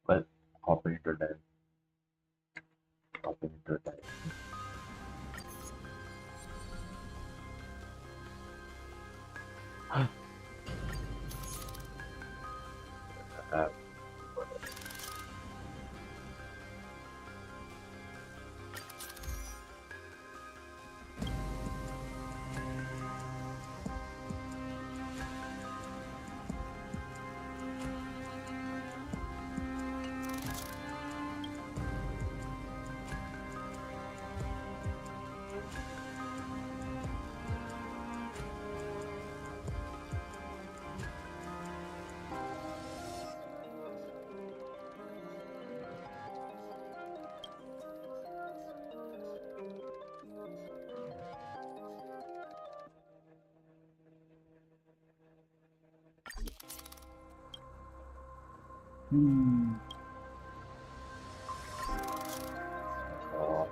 Well, hopping into that, hopping into that. Uh, hmm. Oh,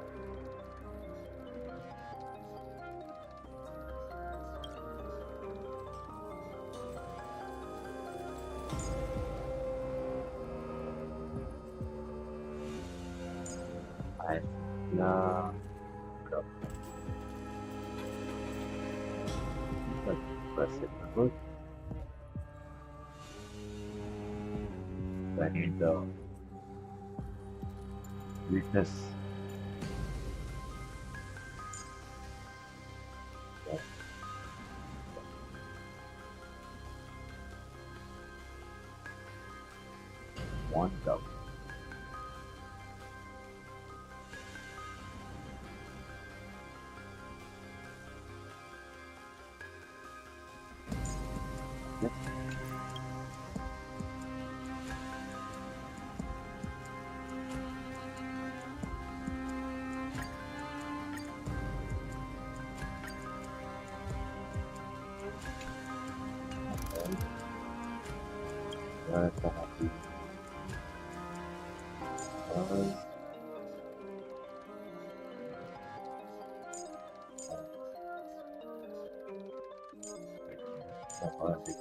I, yeah, but press it. Good. I need the weakness. Yeah, one up. Yep. Okay. Where's the happy? Uh,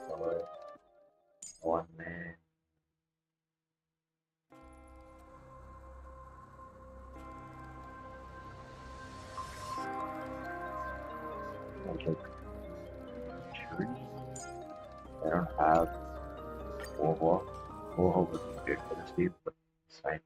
cover. One man. Like tree. I don't have over. Over would be great for the sleep, but it's fine.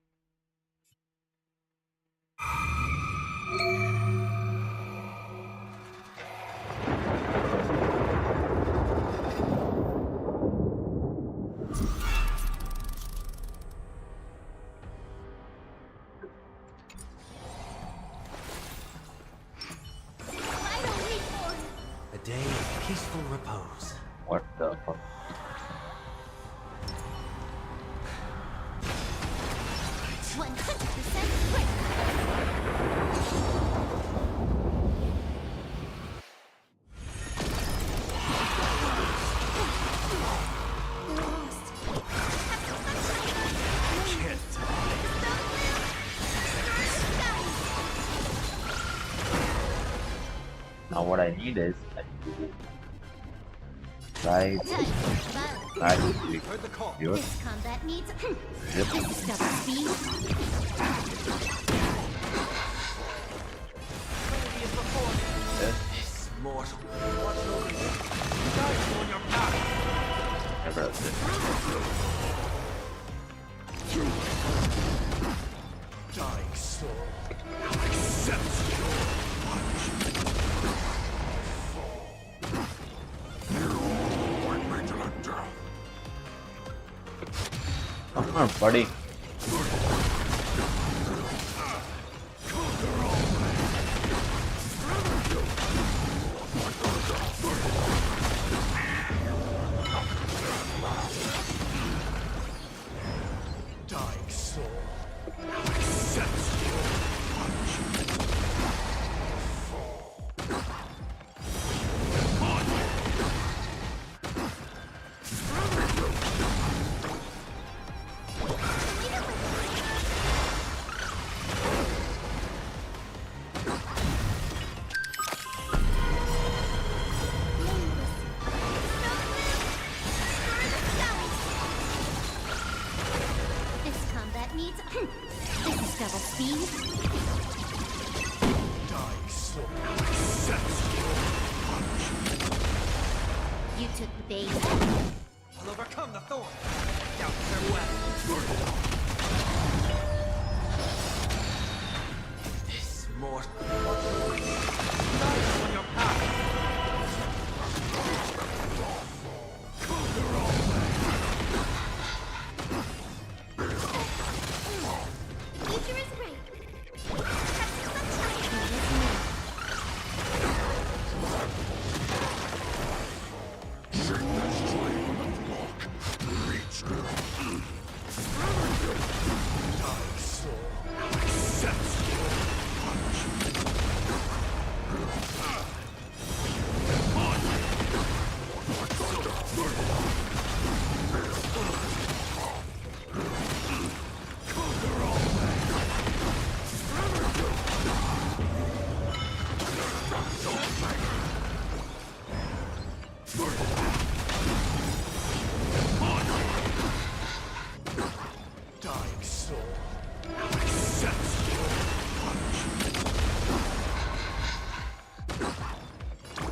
A day of peaceful repose. What the fuck? 100% quick. Lost. Can't Now what I need is I need to try to click heard the call. yours. This combat needs Yep. discover speed. Ready as before. Yes. This mortal. Watch over you. Guide you on your path. Never else it. Dying soul. Accept your punishment. Come on, buddy. Dying soul. Accept your punishment. took the bait. I'll overcome the thorn. Down their weapon. This mortal. Guide on your path. The future is bright. Have some sunshine. Dying soul.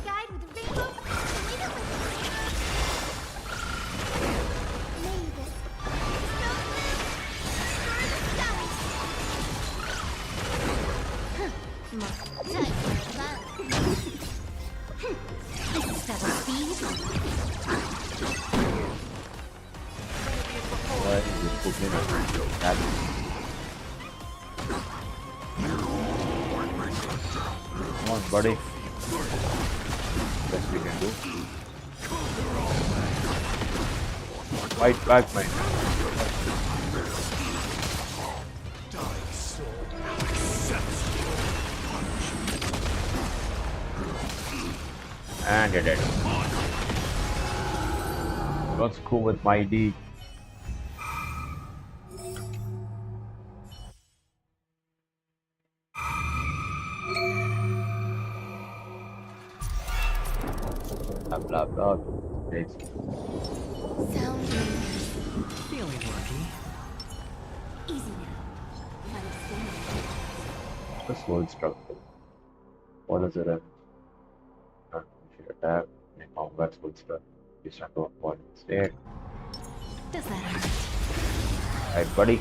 Guide with a rainbow. Lead it with May this snow time for love. This is double speed. What is this cooking? That's come on, buddy. Best we can do. Fight back, man. Dying soul. And you're dead. Don't screw with my D. Blah blah blah. It's Sound Feeling lucky. easy now. Let it stay. the slow instructor. What is it? Not if you attack, and combat full stuff. You start to avoid state. Does that hurt? Alright, buddy.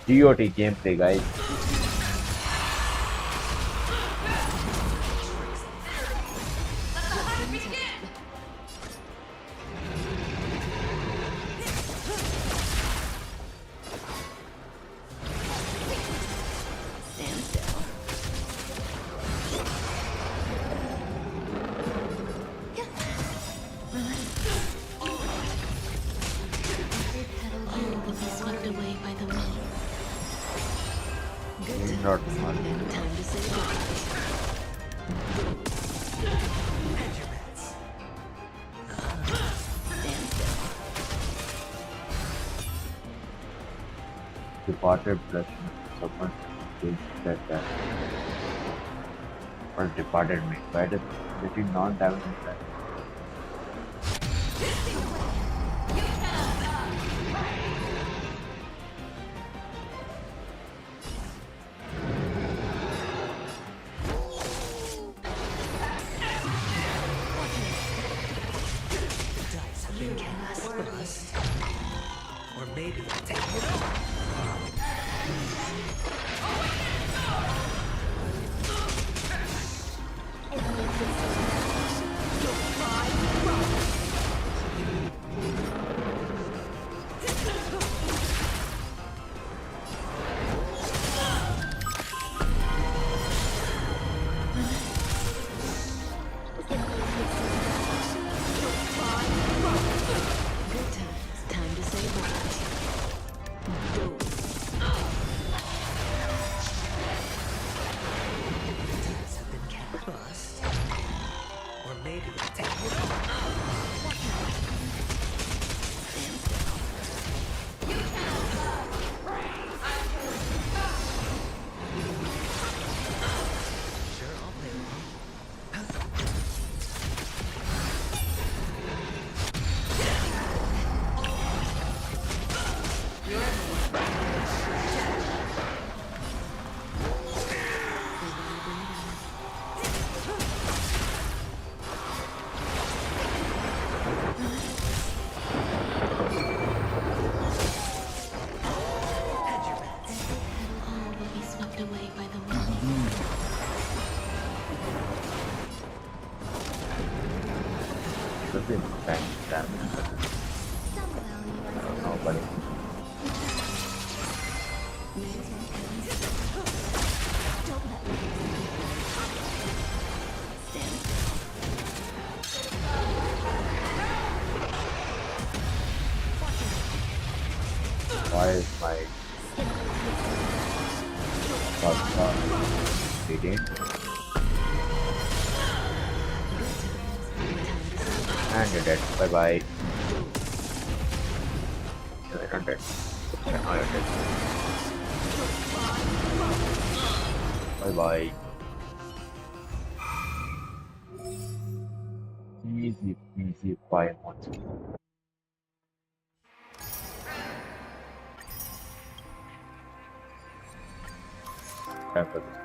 GOT gameplay, guys. Stand still. Every petal here will be swept away by the wind. Good Not times. much. And time to say goodbye. Stand still. Departed blessing. Someone said that. Or departed me. Why does it not damage that? Dice have been cast for us. Or maybe I'll take it all. Should be tank damage, but nobody. Why is my reading? And you're dead. Bye bye. You're not dead. Now you're dead. Bye bye. Easy peasy pie monster. Time for this.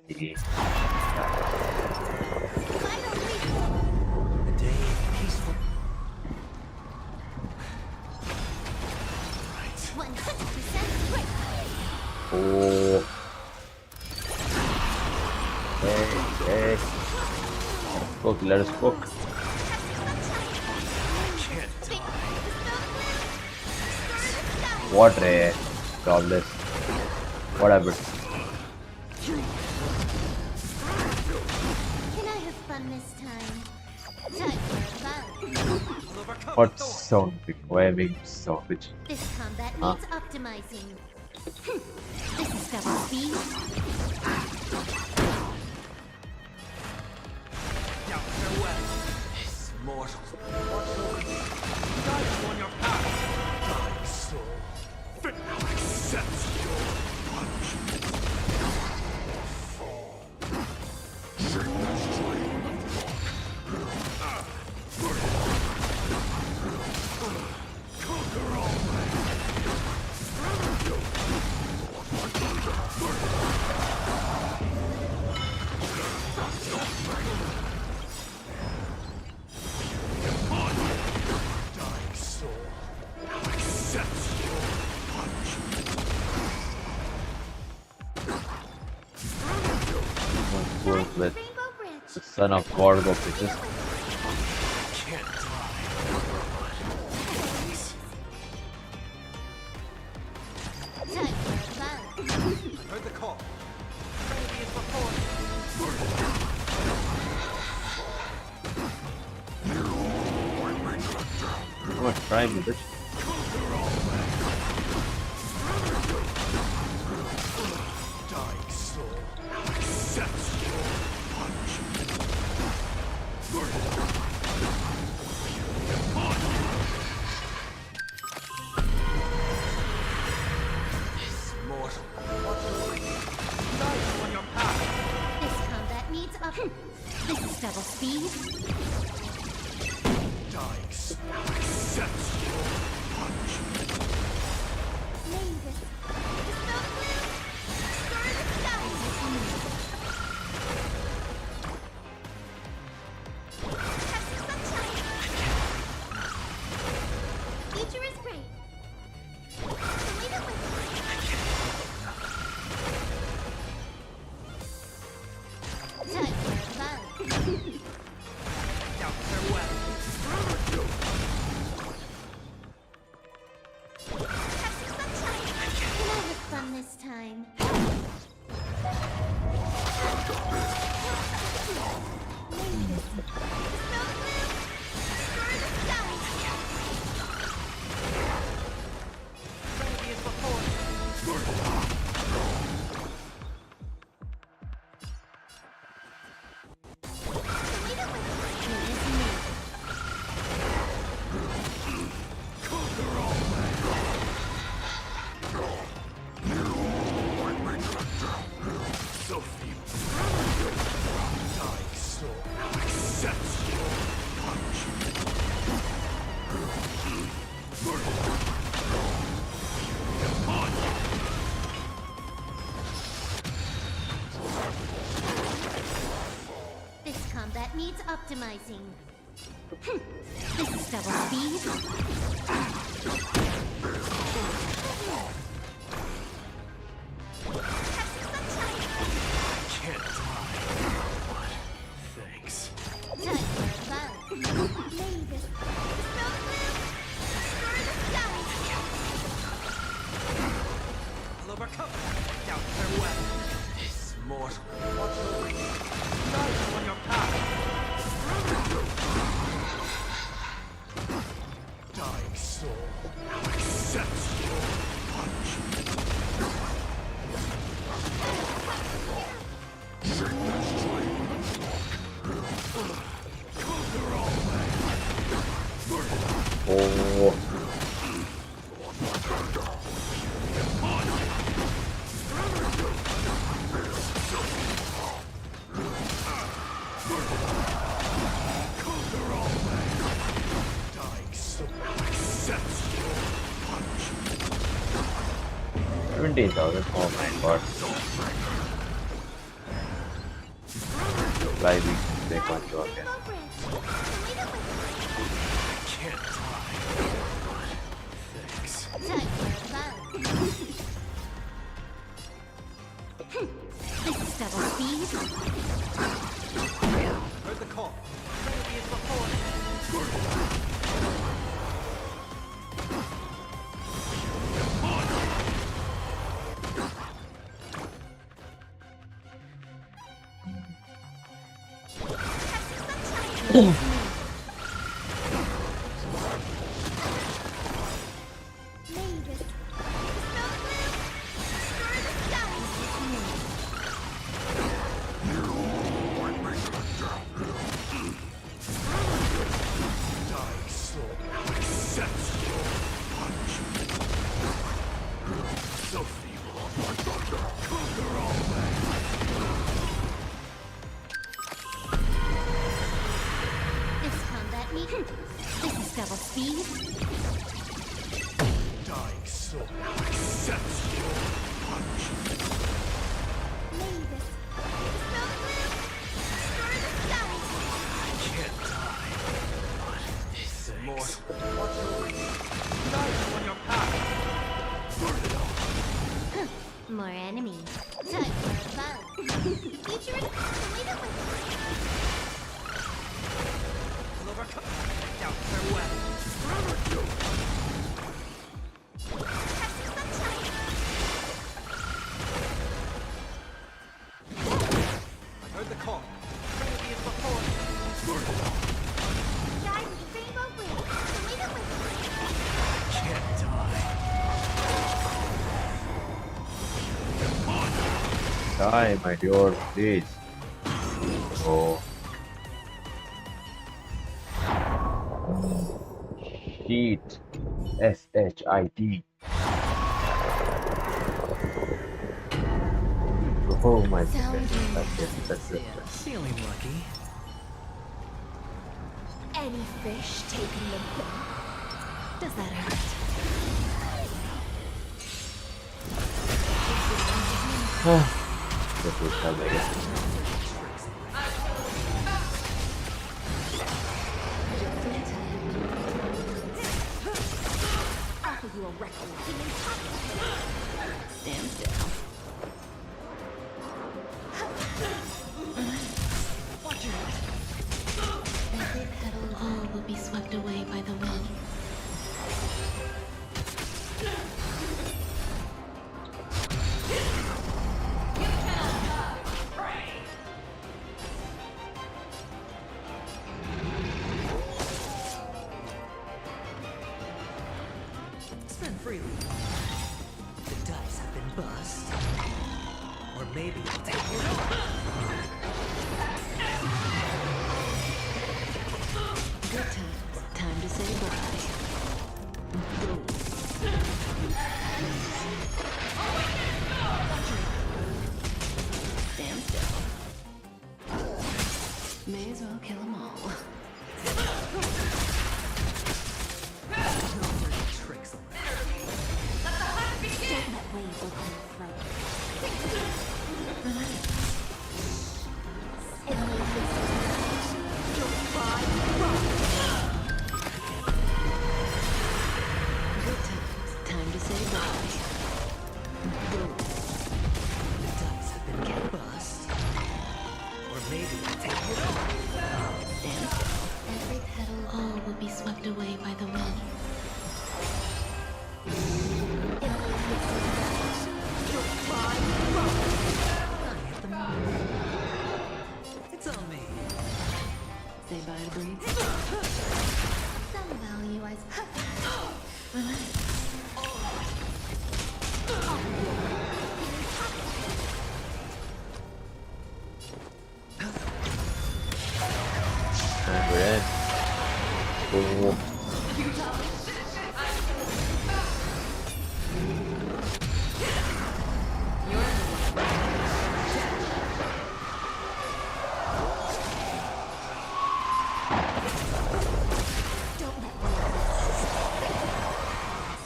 The A day of peaceful. 100% great. oh, hey, let us cook. What Ray? Jobless. What happened? Can I have fun this time? Time for fun. What sound? Why big sound? Which? This combat Huh? needs optimizing. This is double speed. Now farewell. This mortal. Guide you on your path. Die, soul. Fit now accepts your punishment. Conquer all men. Dying soul. Now accepts your punishment. Work with Rainbow Bridge. the son of God of bitches. Can't die. Time for fun. I heard the call. Ready as before. Come on, try me, bitch. Dying soul. Now accepts your punishment. This mortal. Guide you on your path. This combat needs this is double speed. Dying soul. Now accepts your punishment. Mavis. Snow blue. Star in the sky. Testing sunshine. Future is bright. Believe it with time for fun. Now farewell. Testing sunshine. Can I have fun this time? that needs optimizing. This is double speed. Can't die. But thanks. Time for a buzz. Mavis. No move. Destroy the sky. I'll overcome that. Doubt their weapon. This mortal. What's the way? Knife on your path. Dying soul. Now accepts your punishment. Oh. Dying soul. Now accepts your punishment. 17,000. Oh my god. Fly we can take on to again. Can't die. But thanks. Time for a buzz. This is double speed. Heard the call. Ready as before. Mavis. No move. Destroy the sky. Dying soul now accepts your punishment. So feeble. Conquer all men. This combat meter. This is double speed. Dying soul now accepts your punishment. Mavis. No move. Destroy the sky. Can't die. But thanks. More. What's your way? Knife on your path. Burn it all. More enemies. Time for a buzz. Featuring Apocalyptic. I'll overcome. Doubt their weapon. I heard the call. Ready as before. Burn it all. Guide with the rainbow wing. Apocalyptic. Can't die. Die, my dear, please. Oh. Sheet. SHIT. Oh my goodness. That's it. Feeling lucky. Any fish taking the pill? Does that hurt? This was how they get. Offer you a record. Stand still. Watch your head. Every petal all will be swept away by the wind. Spend freely. The dice have been bust. Or maybe I'll take it over. Good times. Time to say bye. Stand still. May as well kill them all. Tricks on Don't let waves open your throat. It'll make this maybe take it off. Stand still. Every petal, all will be swept away by the wind. I hit the mark. It's on me. Say bye to breathe. Some value, I suppose. Relax. And we're in. Boom.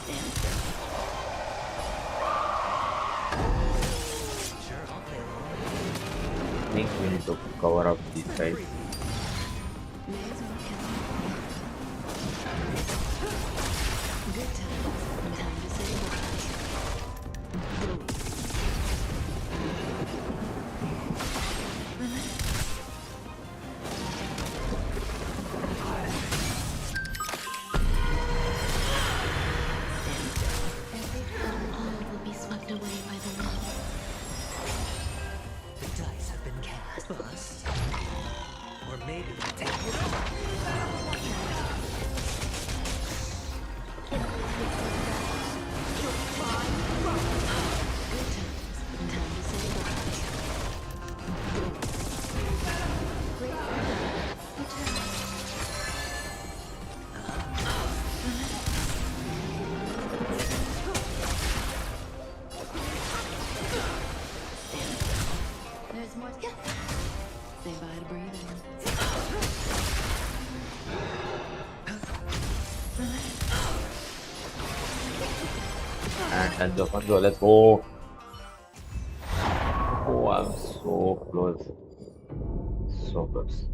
Stand still. Sure, I'll play along. I think we need to cover up these guys. May as well kill 'em. Good times. Time to say goodbye. Relax. Stand still. Every petal, all will be swept away by the wind. The dice have been cast. Bust. Or maybe take it off. Good times. Time to say goodbye. Stand still. There's more to Say bye to breathing. And the front door, let's go. Oh, I'm so close. So close.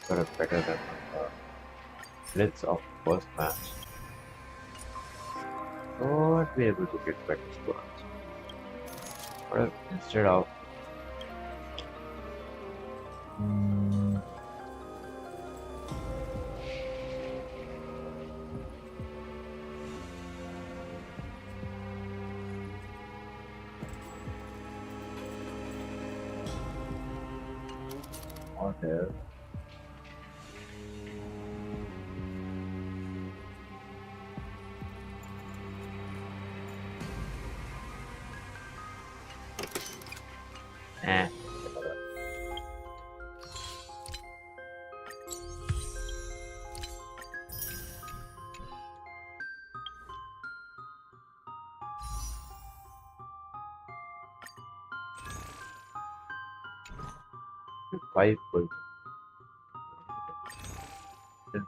Sort of better than the blitz of first match. Not be able to get better scores. But instead of order. Eh. Five full.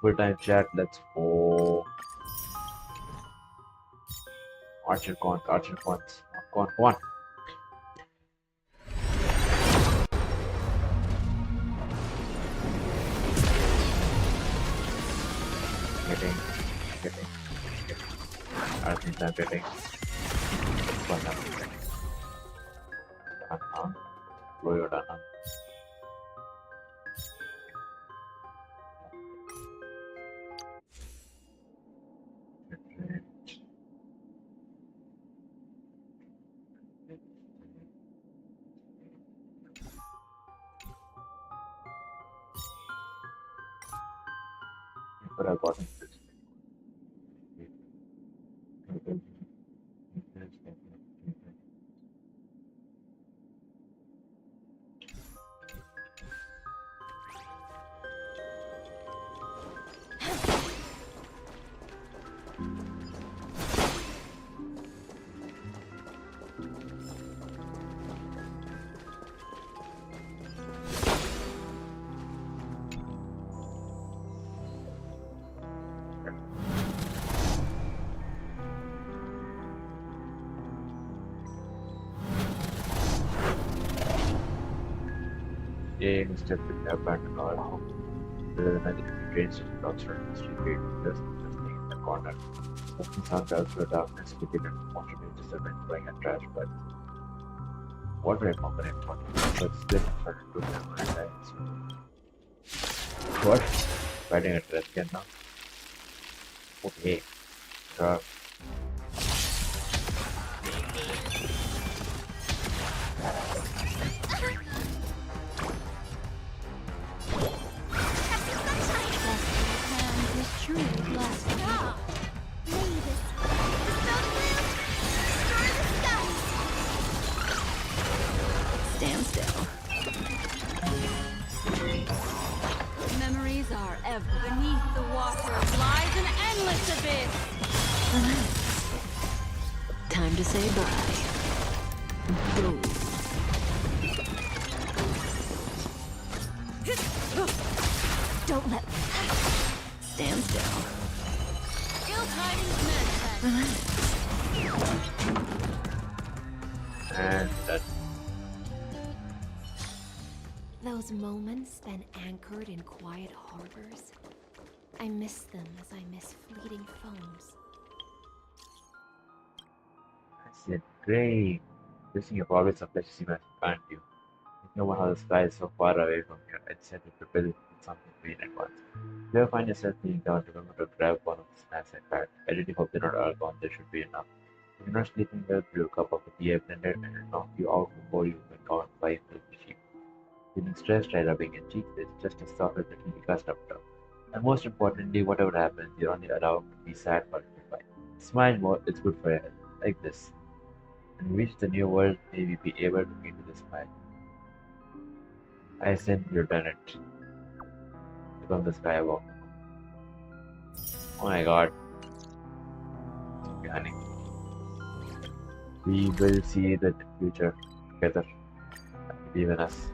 Full time chat. Let's go. Archer con, come on. Getting. I think I'm getting. One up. Done. Blow your done. But I got it. Yeah, instead of the abandoned or rather than the drains of the outside history gate, just thing in the corner. Something sounds out to the darkness, we didn't want to be disturbed by a trash, but what do I combine for? But still started to memorize. What? Fighting a dress can now? Okay. Sure. Hand is truly blessed. May this dispel the gloom, destroy the skies. Stand still. Memories are ever beneath the water lies an endless abyss. Time to say bye. Boom. Don't let Stand still. Ill tidings meant And that Those moments spent anchored in quiet harbors. I miss them as I miss fleeting foams. I said, great. Using your progress of flesh seem as can't you? You know how the sky is so far away from here. I decided to prepare with something free in advance. If you ever find yourself feeling down, remember to grab one of the snacks I packed. I really hope they're not all gone. There should be enough. If you're not sleeping well, brew a cup of tea I blended and it'll knock you out before you can count 5 healthy sheep. Feeling stressed, try rubbing your cheeks. It's just as soft as it can be customized up. And most importantly, whatever happens, you're only allowed to be sad for a little while. Smile more, it's good for your health. Like this. And reach the new world, may we be able to meet with a smile. I send Lieutenant. Become the Skywalker. Oh my god. Okay, honey. We will see the future together. Believe in us.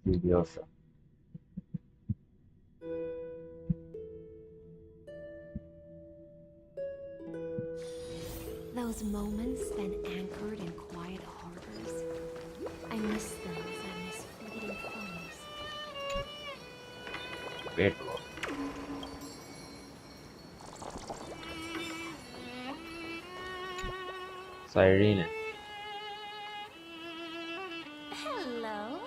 Leviosa. Those moments spent anchored in quiet harbors. I miss them as I miss fleeting foams. Wait, bro. Cyrene. Hello.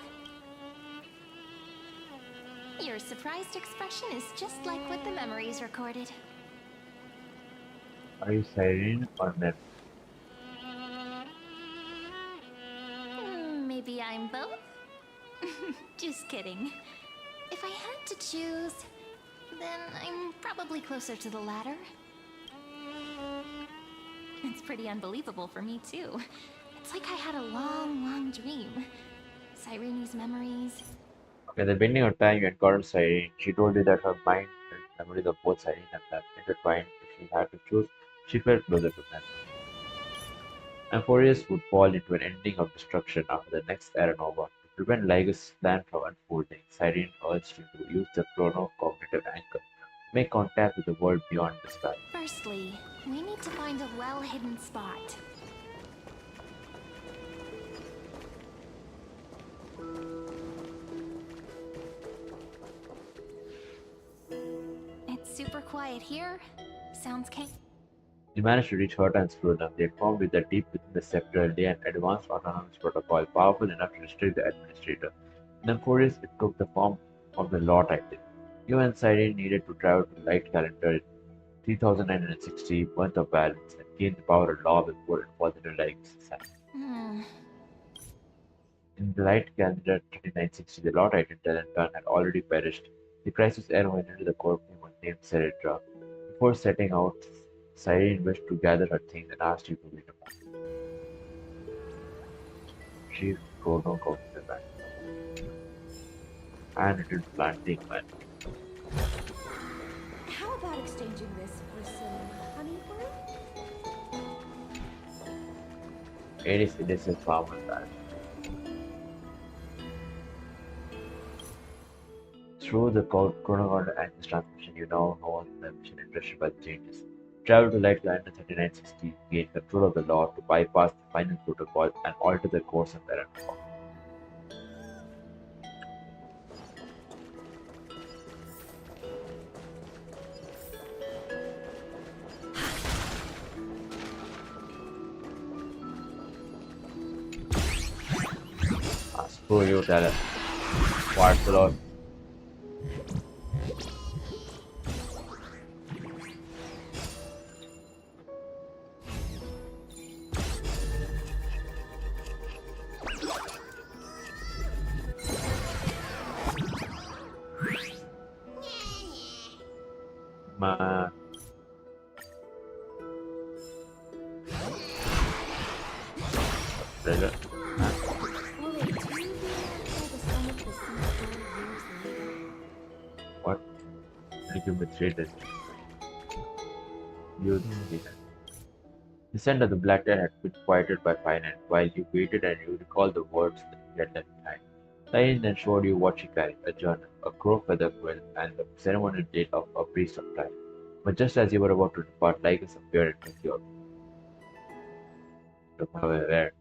Your surprised expression is just like what the memories recorded. Are you Cyrene or Mem? Maybe I'm both? Just kidding. If I had to choose, then I'm probably closer to the latter. It's pretty unbelievable for me, too. It's like I had a long, long dream. Cyrene's memories. Okay, at the beginning of time, you encountered Cyrene. She told you that her mind and memories of both Cyrene and Mem intertwined. If she had to choose, she felt closer to Mem. Amphorius would fall into an ending of destruction after the next era nova. To prevent Lygus' plan from unfolding, Cyrene urged him to use the chrono-cognitive anchor to make contact with the world beyond the sky. Firstly, we need to find a well-hidden spot. It's super quiet here. Sounds They managed to reach Horton's Florida. They had formed with that deep within the sector lay an advanced autonomous protocol powerful enough to restrict the administrator. In Amphorius, it took the form of the Law Titan. You and Cyrene needed to travel to Light Calendar 3960, month of balance, and gain the power of law before it falls into Lygus' hands. In the Light Calendar 3960, the Law Titan Talenton had already perished. The crisis era went into the core of named Ceretra. Before setting out, Cyrene wished to gather her things and asked you to lead him. Chief Chrono Cognitive Bank. And it is planting man. How about exchanging this for some honey brew? It is innocent farmer land. Through the chronogon and this transmission, you now know the mission interested by the changes. Travel to Light Planet 3960, gain control of the law to bypass the final protocol and alter the course of Terran. Who you tell us? What's the Lord? Ma. Huh? Will it too be after the summit of the sea 4 years later? What? You give me 3 days. You did. The scent of the black cat had been quieted by finance while you waited and you recalled the words that he had left behind. Cyrene then showed you what she carried, a journal, a crow feather quill, and the ceremonial date of a priest of time. But just as you were about to depart, Lycus appeared and took you away.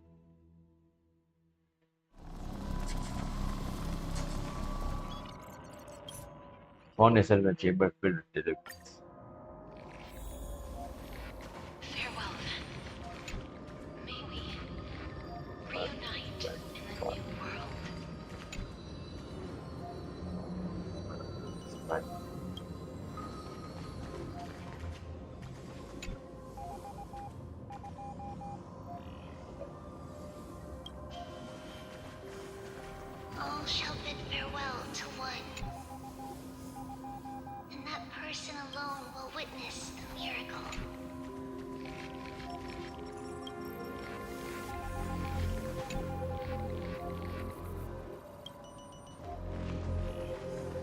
Found yourself in a chamber filled with deliverance. Farewell, then. May we reunite in the new world. Right. All shall bid farewell to one, and that person alone will witness the miracle.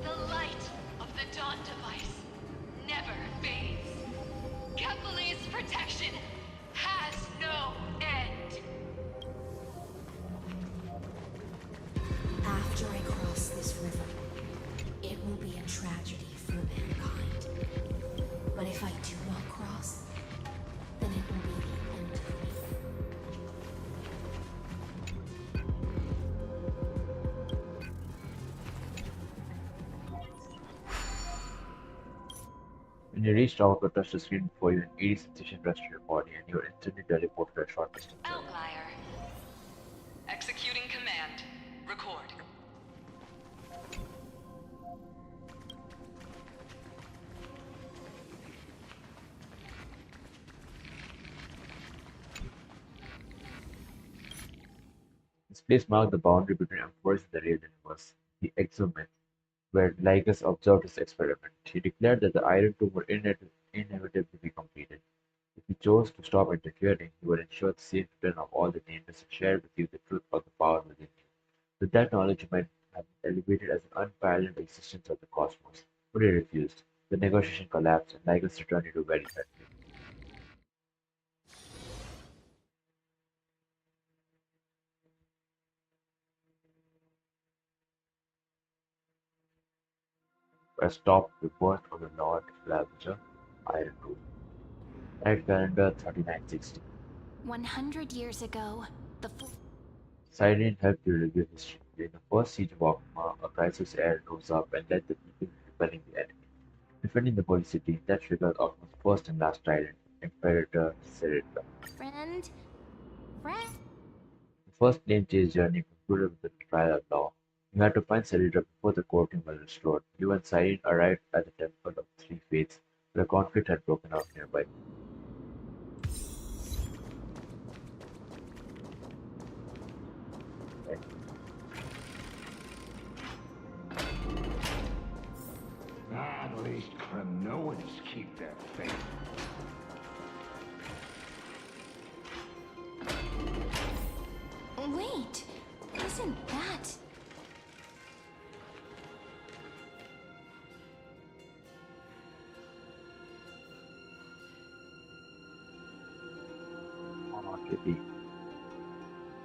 The light of the dawn device never fades. Kepale's protection has no end. After I cross this river, it will be a tragedy for mankind. But if I do not cross, then it will be the end of me. When you reached out to touch the screen before you, an eerie sensation rushed to your body and you were instantly teleported a short distance away. Outlier. Executing command. Record. This place marked the boundary between Emperors and the real universe, the Exomen, where Lycus observed his experiment. He declared that the Iron Tomb would inevitably be completed. If he chose to stop interfering, he would ensure the safe return of all the Nameless and share with you the truth of the power within you. With that knowledge, you might have been elevated as an unparalleled existence of the cosmos. But he refused. The negotiation collapsed, and Lycus returned you to very friendly. A stop report on the Lord Flaviger, Iron Rule. Night calendar 3960. 100 years ago, the Cyrene helped you review history. During the first siege of Okma, a crisis air rose up and led the people repelling the enemy. Defending the holy city, that triggered Okma's first and last tyrant, Imperator Cerita. friend. Friend? The first plane chase journey concluded with the trial of law. You had to find Cerita before the courting was restored. You and Cyrene arrived at the Temple of the Three Fates, where a conflict had broken out nearby. At least Cronoans keep their faith. Wait, isn't that...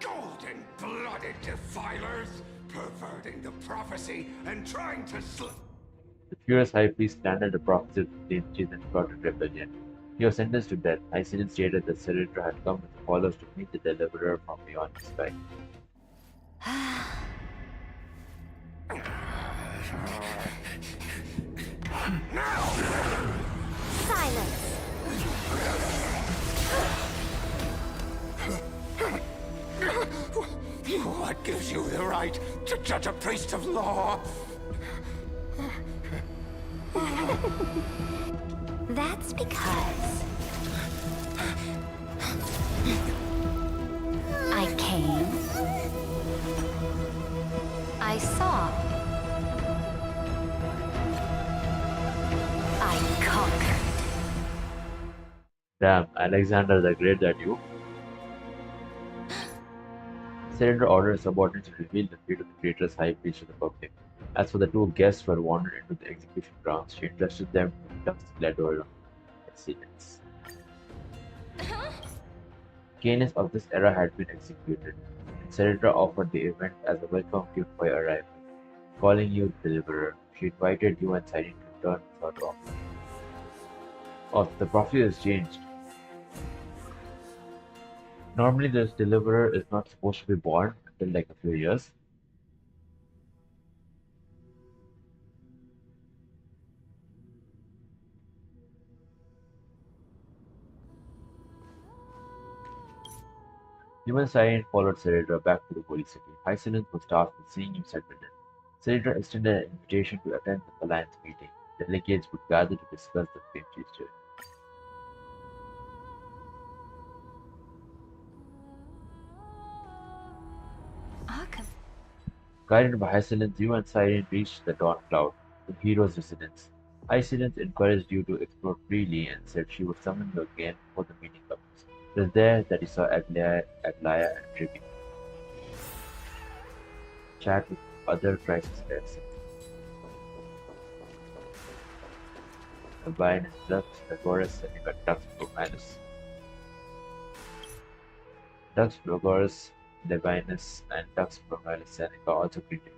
Golden-blooded defilers, perverting the prophecy and trying to The furious high priest slandered the prophecy of the Dainties and plotted rebellion. He was sentenced to death. Hyacin stated that Cerita had come with the followers to meet the deliverer from beyond the sky. Silence! What What gives you the right to judge a priest of law? That's because I came, I saw, I conquered. Damn, Alexander the Great, that you? Senator orders subordinates to reveal the fate of the traitorous high priest to the public. As for the two guests who had wandered into the execution grounds, she entrusted them to Duck's gladiator assistants. Canis of this era had been executed, and Senator offered the event as a welcome gift for your arrival. Calling you the Deliverer, she invited you and Cyrene to return without offer. Oh, the prophecy has changed. Normally, this Deliverer is not supposed to be born until like a few years. Human Cyrene followed Senator back to the Holy City. Hyacinth was tasked with seeing him settled in. Senator extended an invitation to attend the Alliance meeting. Delegates would gather to discuss the Flame Chaser. Guided by Hyacinth, you and Cyrene reached the Dawn Cloud, the hero's residence. Hyacinth encouraged you to explore freely and said she would summon you again before the meeting commenced. It was there that he saw Adlaya and Tribby chat with other crisis heads. Albinus, Lux, Gregorus, and you got Dux Promanus. Dux Gregorus, Levinus, and Dux Promanus Seneca also greeted.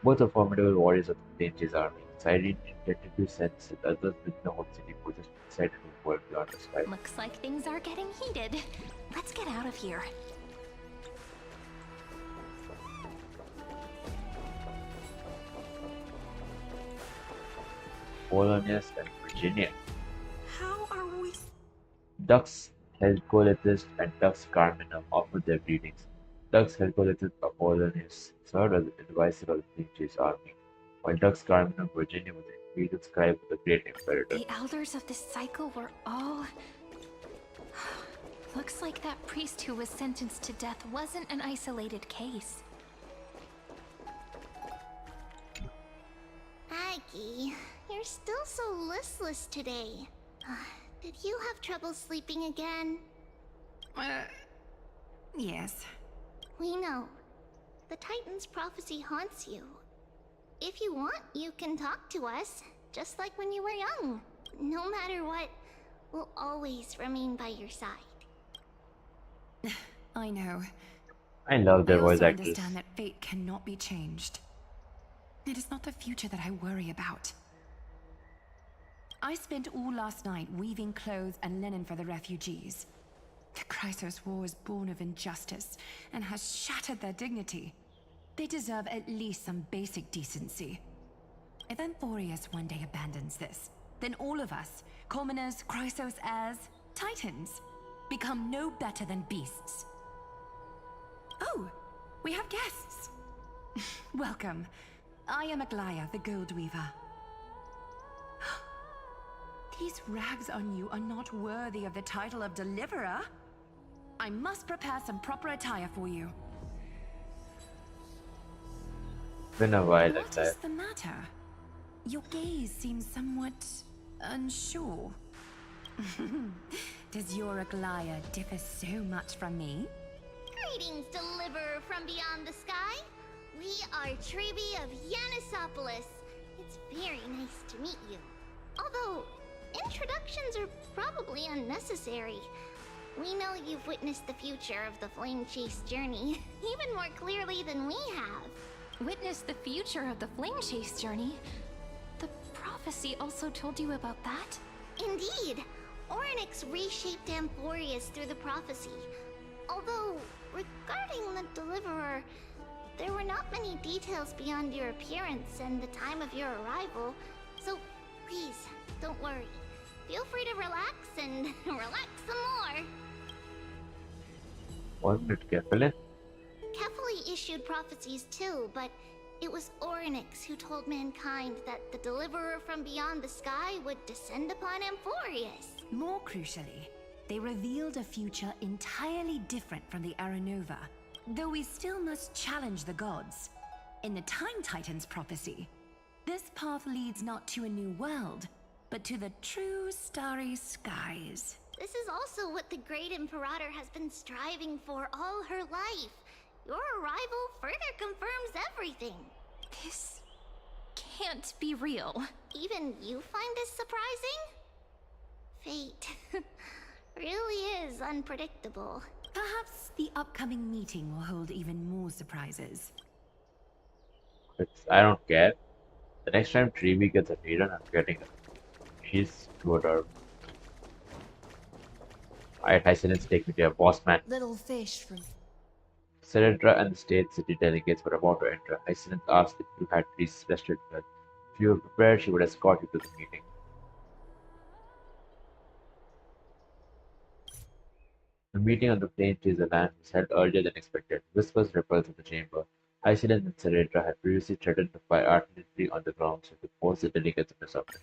Both are formidable warriors of the Danger's army. Cyrene intended to send others within the whole city who just decided to work beyond the sky. Looks like things are getting heated. Let's get out of here. Polonius and Virginia. How are we? Dux Helcolithus and Dux Carminum offered their greetings. Dux Helcolithus Apollonius served as an advisor of the Flame army, while Dux Carminum Virginia was the imperial scribe of the great imperator. The elders of this cycle were all... Looks like that priest who was sentenced to death wasn't an isolated case. Aggie, you're still so listless today. Did you have trouble sleeping again? Yes. We know. The Titan's prophecy haunts you. If you want, you can talk to us, just like when you were young. No matter what, we'll always remain by your side. I know. I love their I voice also actors. understand that fate cannot be changed. It is not the future that I worry about. I spent all last night weaving clothes and linen for the refugees. The Chrysos War is born of injustice and has shattered their dignity. They deserve at least some basic decency. If Anthorius one day abandons this, then all of us, commoners, Chrysos heirs, Titans, become no better than beasts. Oh, we have guests. Welcome. I am Aglaya, the Gold Weaver. These rags on you are not worthy of the title of Deliverer. I must prepare some proper attire for you. Been a while, What like is the matter? Your gaze seems somewhat unsure. Does your Aglaya differ so much from me? Greetings, Deliverer from beyond the sky. We are Trebi of Yanisopolis. It's very nice to meet you. Although, introductions are probably unnecessary. We know you've witnessed the future of the Flame Chase journey, even more clearly than we have. Witness the future of the Flame Chase journey? The prophecy also told you about that? Indeed. Orynyx reshaped Amphorius through the prophecy. Although, regarding the Deliverer, there were not many details beyond your appearance and the time of your arrival, so please, don't worry. Feel free to relax and relax some more. 1 minute, carefully. Kefali is issued prophecies too, but it was Orynyx who told mankind that the deliverer from beyond the sky would descend upon Amphorius. More crucially, they revealed a future entirely different from the Aranova, though we still must challenge the gods. In the Time Titan's prophecy, this path leads not to a new world, but to the true starry skies. This is also what the Great Imperator has been striving for all her life. Your arrival further confirms everything. This can't be real. Even you find this surprising? Fate really is unpredictable. Perhaps the upcoming meeting will hold even more surprises. I don't care. The next time Treeby gets a maiden, I'm getting her. She's good or Alright, Hyacinth, take me to your boss man. Little fish from. Cedra and the state city delegates were about to enter. Hyacinth asked if you had please rested her. If you were prepared, she would escort you to the meeting. The meeting on the plain Chaser land was held earlier than expected. Whispers repelled in the chamber. Hyacinth and Cedra had previously threatened to fire artillery on the ground so to force the delegates into submission.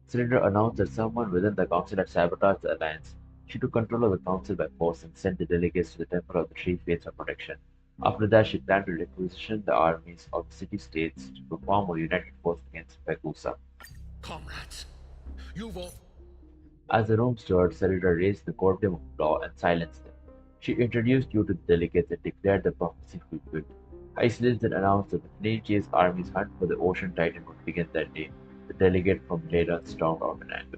Cylinder announced that someone within the council had sabotaged the alliance. She took control of the council by force and sent the delegates to the Temple of the Three Fates for protection. After that, she planned to requisition the armies of the city-states to form a united force against Pegusa. Comrades, you've all. As the room stirred, Cylinder raised the courtroom of law and silenced them. She introduced you to the delegates and declared the prophecy fulfilled. Iceland then announced that the Flame Chase army's hunt for the Ocean Titan would begin that day. The delegate from Leyland stormed out in anger.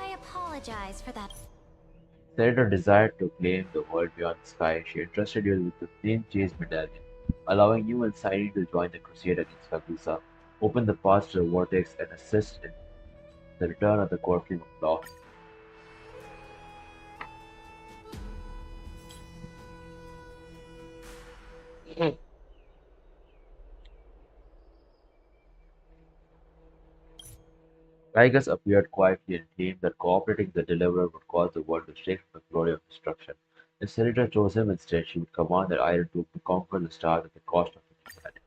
I apologize for that. Senator desired to claim the world beyond the sky. She entrusted you with the Flame Chase medallion, allowing you and Cyrene to join the crusade against Fagusa, open the path to the vortex, and assist in the return of the courtroom of law. Tigers appeared quietly and claimed that cooperating with the Deliverer would cause the world to shake from the glory of destruction. If Senator chose him instead, she would command the Iron Tooth to conquer the stars at the cost of humanity.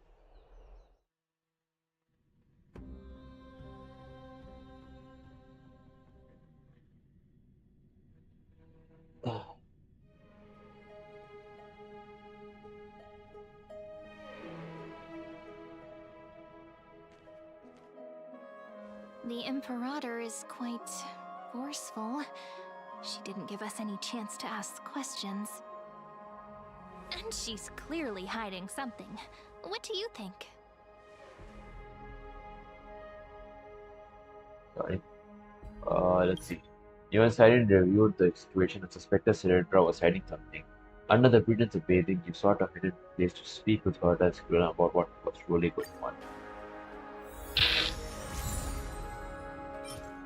The Imperator is quite forceful. She didn't give us any chance to ask questions. And she's clearly hiding something. What do you think? Sorry. Let's see. You and Siren reviewed the situation and suspected Senator was hiding something. Under the pretense of bathing, you sought a hidden place to speak with her and learn about what was truly going on.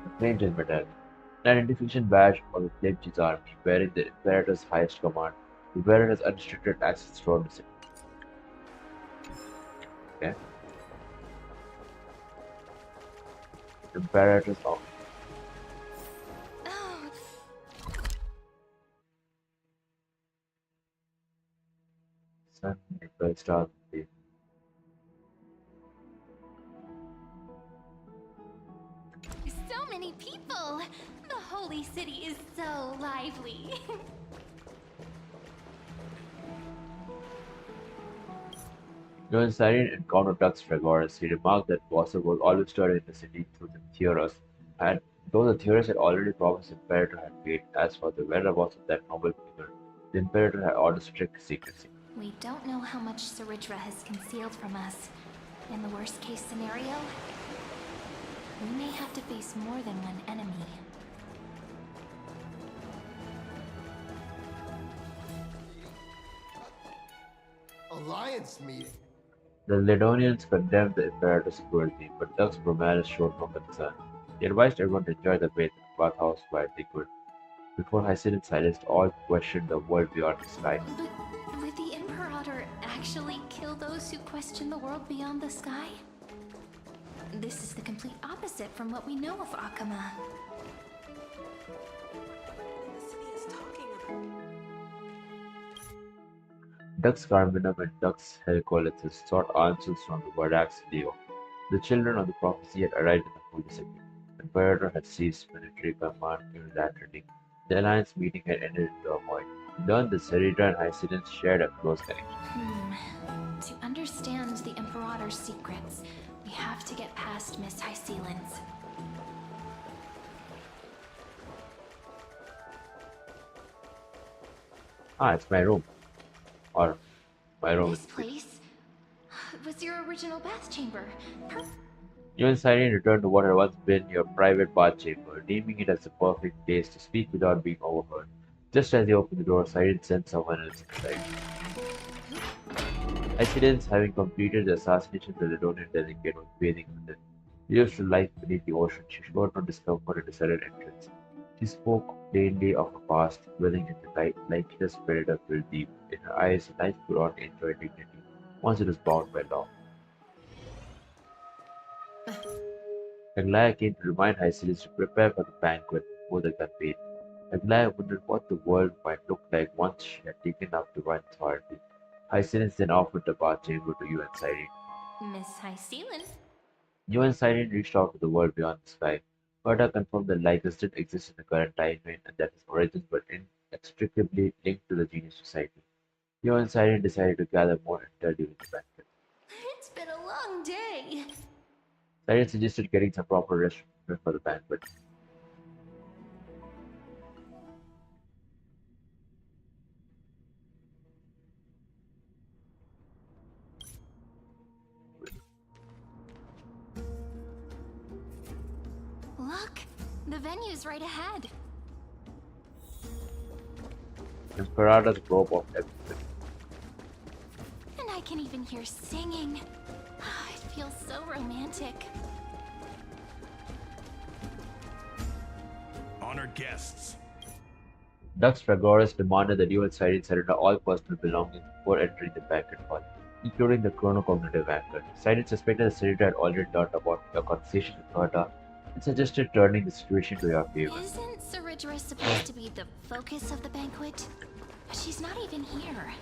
The Flame Chase Medallion. An identification badge of the Flame Chase army, bearing the Imperator's highest command. The bearer has unrestricted access throughout the city. Okay. Imperator's office. Oh, Sun, April, stars, and days. so many people! The holy city is so lively. During Siren encountered Dux Gregorus, he remarked that Wasser was always stirred in the city through the Theoros, and though the Theoros had already promised the Imperator had paid, as for the whereabouts of that noble figure, the Imperator had ordered strict secrecy. We don't know how much Saritra has concealed from us. In the worst case scenario, we may have to face more than one enemy. Alliance meeting. The Ledonians condemned the Imperator's cruelty, but Dux Bromalis showed no concern. He advised everyone to enjoy the bath in the bathhouse while they could. Before Hyacinth silenced all questioned the world beyond the sky. But would the Imperator actually kill those who question the world beyond the sky? This is the complete opposite from what we know of Akama. Dux Carminum and Dux Helicolythus sought answers from the Vardax Leo. The children of the prophecy had arrived in the holy city. The Imperator had seized military command unilaterally. The alliance meeting had ended in turmoil. We learned that Serita and Hyacinth shared a close connection. To understand the Imperator's secrets, we have to get past Miss Hysealand's. Ah, it's my room. Or my room is This place was your original bath chamber. You and Siren returned to what had once been your private bath chamber, deeming it as the perfect place to speak without being overheard. Just as you opened the door, Siren sent someone else inside. Accidents, having completed the assassination of the Ledonian delegate, was bathing within. Used to life beneath the ocean, she showed no discomfort at the sudden entrance. She spoke plainly of her past, dwelling in the light like a predator filled deep. In her eyes, life could not enjoy dignity, once it was bound by law. Aglaia came to remind Hyacines to prepare for the banquet before the campaign. Aglaia wondered what the world might look like once she had taken up divine authority. Hyacines then offered the bath chamber to you and Cyrene. Miss Hysealand? You and Cyrene reached out to the world beyond the sky. Berta confirmed that Lycus did exist in the current timeline and that his origins were inextricably linked to the Genius Society. You and Cyrene decided to gather more intel during the banquet. It's been a long day. Cyrene suggested getting some proper rest for the banquet. Look, the venue's right ahead. Imperator's robe of everything. And I can even hear singing. It feels so romantic. Honored guests. Dux Fragoris demanded that you and Cyrene surrender all personal belongings before entering the banquet hall, including the chronocognitive anchor. Cyrene suspected that Cyrene had already learned about your conversation with Berta and suggested turning the situation to your favor. Isn't Saridra supposed to be the focus of the banquet? She's not even here.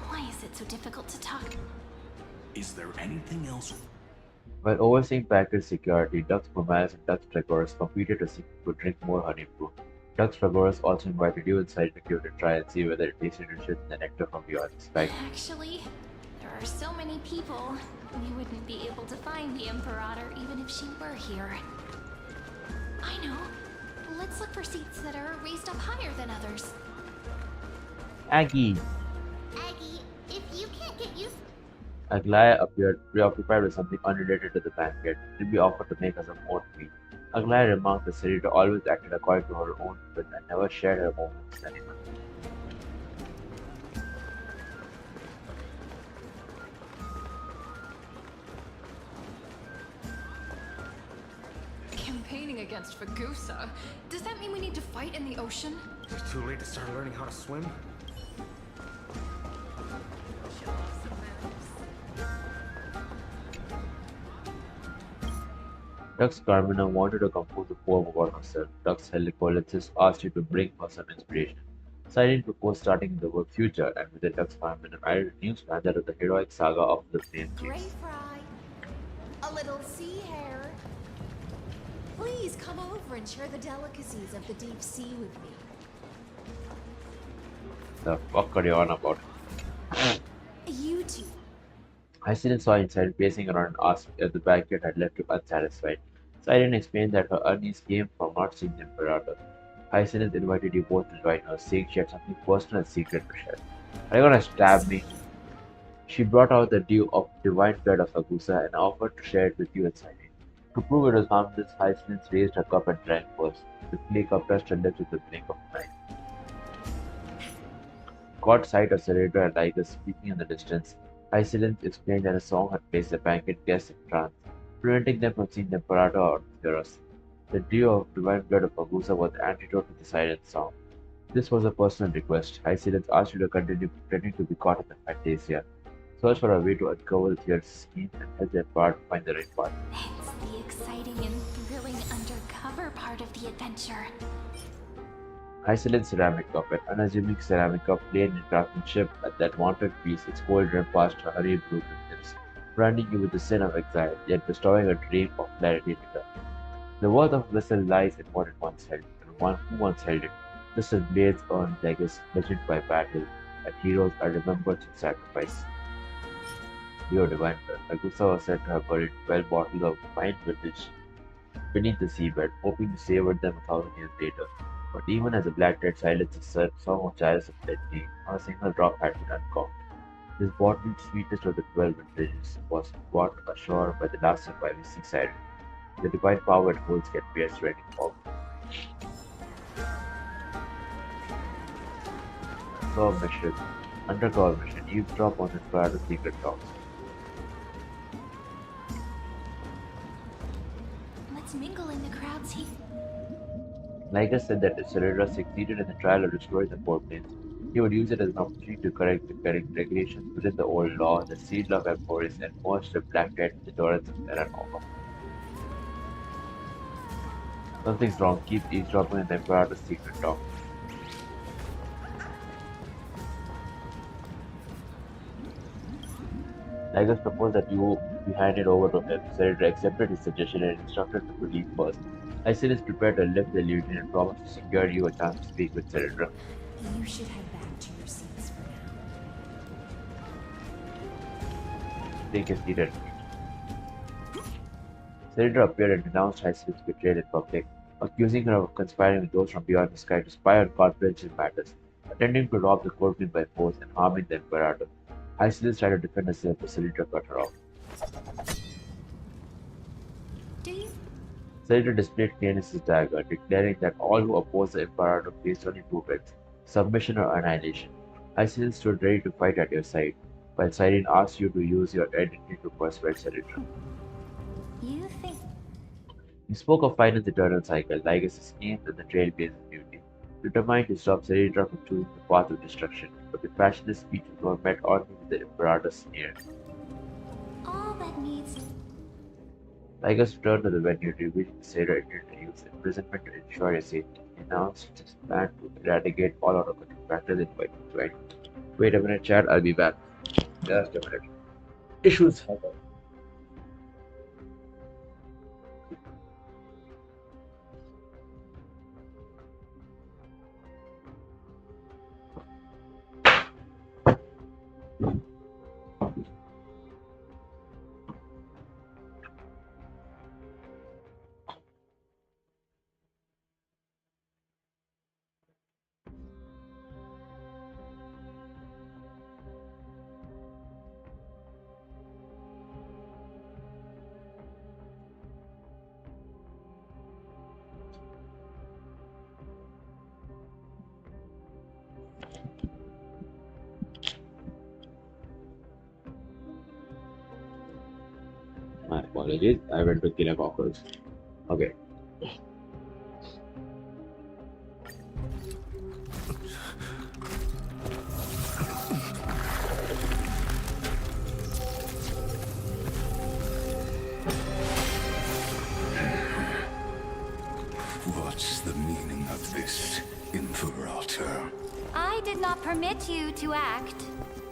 Why is it so difficult to talk? Is there anything else? While overseeing banquet security, Dux Pomalis and Dux Fragoris competed to see who could drink more honey brew. Dux Fragoris also invited you and Cyrene to give it a try and see whether it tasted richer than the nectar from beyond the sky. Actually, there are so many people. We wouldn't be able to find the Imperator even if she were here. I know. Let's look for seats that are raised up higher than others. Aggie! Aggie, if you can't get used Aglaia appeared preoccupied with something unrelated to the banquet. She'd be offered to make her some own meat. Aglaia remarked that Sarita always acted according to her own will and never shared her moments with anyone. Campaigning against Fagusa? Does that mean we need to fight in the ocean? It's too late to start learning how to swim. Dux Carmina wanted to compose a poem about herself. Dux Helicolythus asked you to bring her some inspiration. Cyrene proposed starting in the future, and with it, Dux Carmina added a new stanza to the heroic saga of the Flame Gray Chiefs. fry, a little sea hare. Please come over and share the delicacies of the deep sea with me. The fuck are you on about? You two. Hyacinth saw inside, pacing around, and asked if the banquet had left you unsatisfied. Cyrene explained that her unease came from not seeing the Imperator. Hyacinth invited you both to join her, saying she had something personal and secret to share. Are you gonna stab me? She brought out the dew of divine blood of Agusa and offered to share it with you and Cyrene. To prove it was harmless, Hyacinth raised her cup and drank first. The clay cup touched her lips with the blink of an eye. Caught sight of Cerebra and Lycus speaking in the distance, Isolins explained that a song had placed the banquet guests in trance, preventing them from seeing the Imperator or Theros. The dew of divine blood of Agusa was the antidote to the silent song. This was a personal request. Isolins asked you to continue pretending to be caught in the Fantasia, search for a way to uncover the Theros' scheme, and help the Imperator find the right path. It's the exciting and thrilling undercover part of the adventure. Iceland ceramic cup, an unassuming ceramic cup plain in craftsmanship that wanted peace, its cold rim past her hurried blue lips, branding you with the sin of exile, yet bestowing a dream of clarity in return. The worth of a vessel lies in what it once held, and one who once held it, just as blades earn legacy legend by battle, and heroes are remembered through sacrifice. Leo Divine Blood, Agusa was said to have buried 12 bottles of fine vintage beneath the seabed, hoping to savor them 1,000 years later. But even as the black red silenced the song of Giles of Plenty, not a single drop had been uncorked. This bottled sweetest of the 12 vintages was brought ashore by the last surviving sea siren. The divine power it holds can be a threatening fog. Undercover mission. Undercover mission. Eavesdrop on Inspirator's secret talks. Let's mingle in the crowds here. Liger said that if Ceredra succeeded in the trial of restoring the Port Plains, he would use it as an opportunity to correct the correct regulations within the old law, the seal of Emporis, and merge the Black Dead with the Torrents of Terranova. Something's wrong. Keep eavesdropping on the Imperator's secret talk. Ligus proposed that you be handed over to him. Ceredra accepted his suggestion and instructed him to leave first. Isil is prepared to lift the illusion and promised to secure you a chance to speak with Ceredra. You should head back to your seats for now. Take a seat at Ceredra appeared and denounced Isil's betrayal in public, accusing her of conspiring with those from beyond the sky to spy on confidential matters, attempting to rob the courtroom by force, and harming the Imperator. Isilus tried to defend herself, but Ceredra cut her off. Do you? Ceredra displayed Canis' dagger, declaring that all who oppose the Imperator faced only two threats: submission or annihilation. Isilus stood ready to fight at your side, while Cyrene asked you to use your identity to persuade Ceredra. You think? He spoke of Final's eternal cycle, Lygus' aims and the Trailblazer's beauty, determined to stop Ceredra from choosing the path of destruction, but the passionate speeches were met only with the Imperator's sneer. All that needs. Lygus returned to the venue, revealing the Ceredra intended to use imprisonment to ensure your safety. He announced his plan to eradicate all out of control factors in fighting join. Wait a minute, Chad, I'll be back. Just a minute. Issues happen. My apologies. I went to kill a cockroach. Okay. What's the meaning of this, Imperator? I did not permit you to act.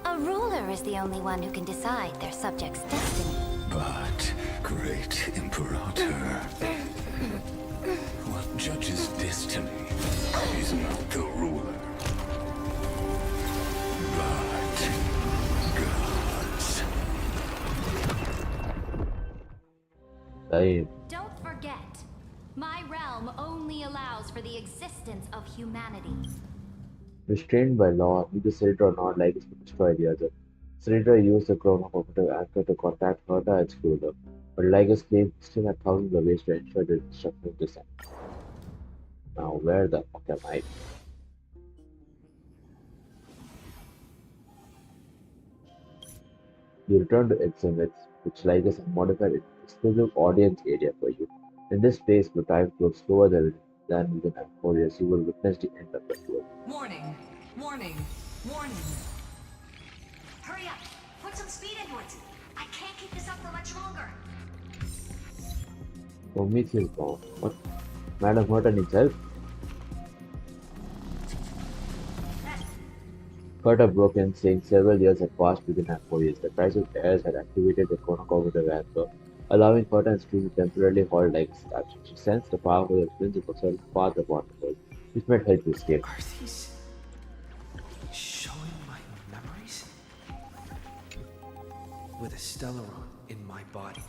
A ruler is the only one who can decide their subject's destiny. But, great Imperator, what judges destiny is not the ruler, but gods. Don't forget, my realm only allows for the existence of humanity. Restrained by law, neither Ceredra nor Lygus could destroy the other. Ceredra used the chronocooperative anchor to contact Herta and Screwler, but Lygus claimed he still had thousands of ways to ensure the destruction of the sun. Now, where the fuck am I? You return to Exhibits, which is a modified exclusive audience area for you. In this space, where time flows slower than within Emporius, you will witness the end of the tour. Warning! Warning! Warning! Hurry up! Put some speed into it! I can't keep this up for much longer! Prometheus bound. What? Madam Hurt and himself? Carter broke in, saying several years had passed within Emporius. The crisis heirs had activated the chronocognitive anchor, allowing Carter and Stu to temporarily halt like statues. She sensed the powerful influence of a certain path upon the world, which might help to escape. Are these showing my memories? With a Stellaron in my body.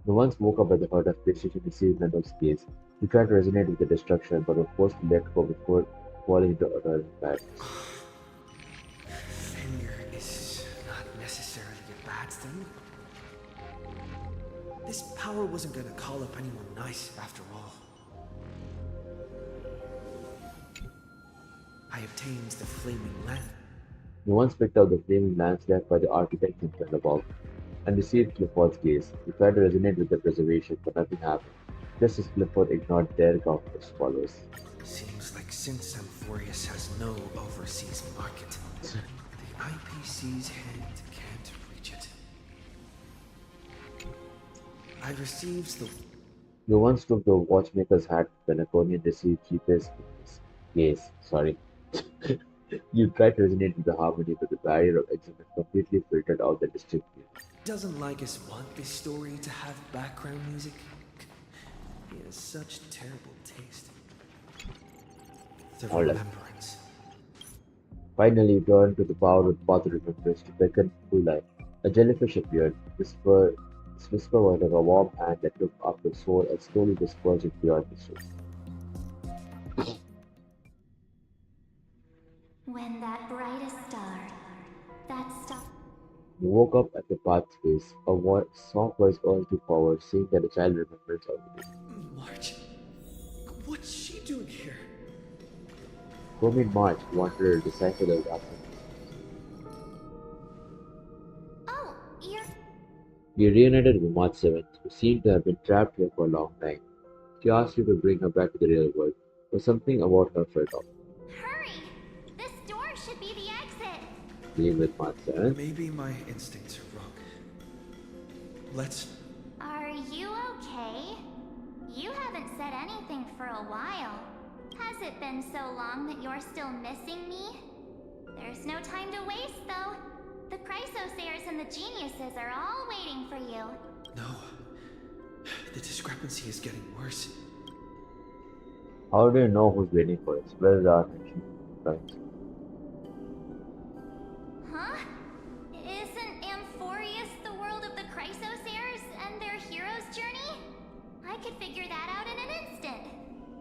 The once woke up at the heart of PlayStation received Mendel's gaze. He tried to resonate with the destruction, but was forced to let go before falling into utter madness. Failure is not necessarily a bad thing. This power wasn't gonna call up anyone nice after all. I obtained the flaming lamp. The once picked up the flaming lance left by the architect himself above, and received Clifford's gaze. He tried to resonate with the preservation, but nothing happened, just as Clifford ignored their countless followers. Seems like since Amphorius has no overseas market, the IPC's hand can't reach it. I received the... The once took the watchmaker's hat the Napoleon received cheapest gaze. Sorry. You tried to resonate with the harmony, but the barrier of excitement completely filtered out the distinct view. Doesn't Lycus want this story to have background music? He has such terrible taste. The Hold on. remembrance. Finally, he turned to the power of path remembrance to beckon to life. A jellyfish appeared. This whisper was like a warm hand that took up the soul and slowly dispersed it beyond the soul. When that brightest star, that star. He woke up at the path's base. Soft voice urged him forward, saying that the child remembered something. March. What's she doing here? Roman March wanted to decipher the absence. Oh, you're. He reunited with March 7th, who seemed to have been trapped here for a long time. She asked you to bring her back to the real world, but something about her felt off. Hurry! This door should be the exit! Dealing with March 7th. Maybe my instincts are wrong. Let's... Are you okay? You haven't said anything for a while. Has it been so long that you're still missing me? There's no time to waste, though. The Chrysosayers and the Geniuses are all waiting for you. No. The discrepancy is getting worse. How do you know who's waiting for us? Where is our attention? Right. Huh? Isn't Amphorius the world of the Chrysosayers and their hero's journey? I could figure that out in an instant.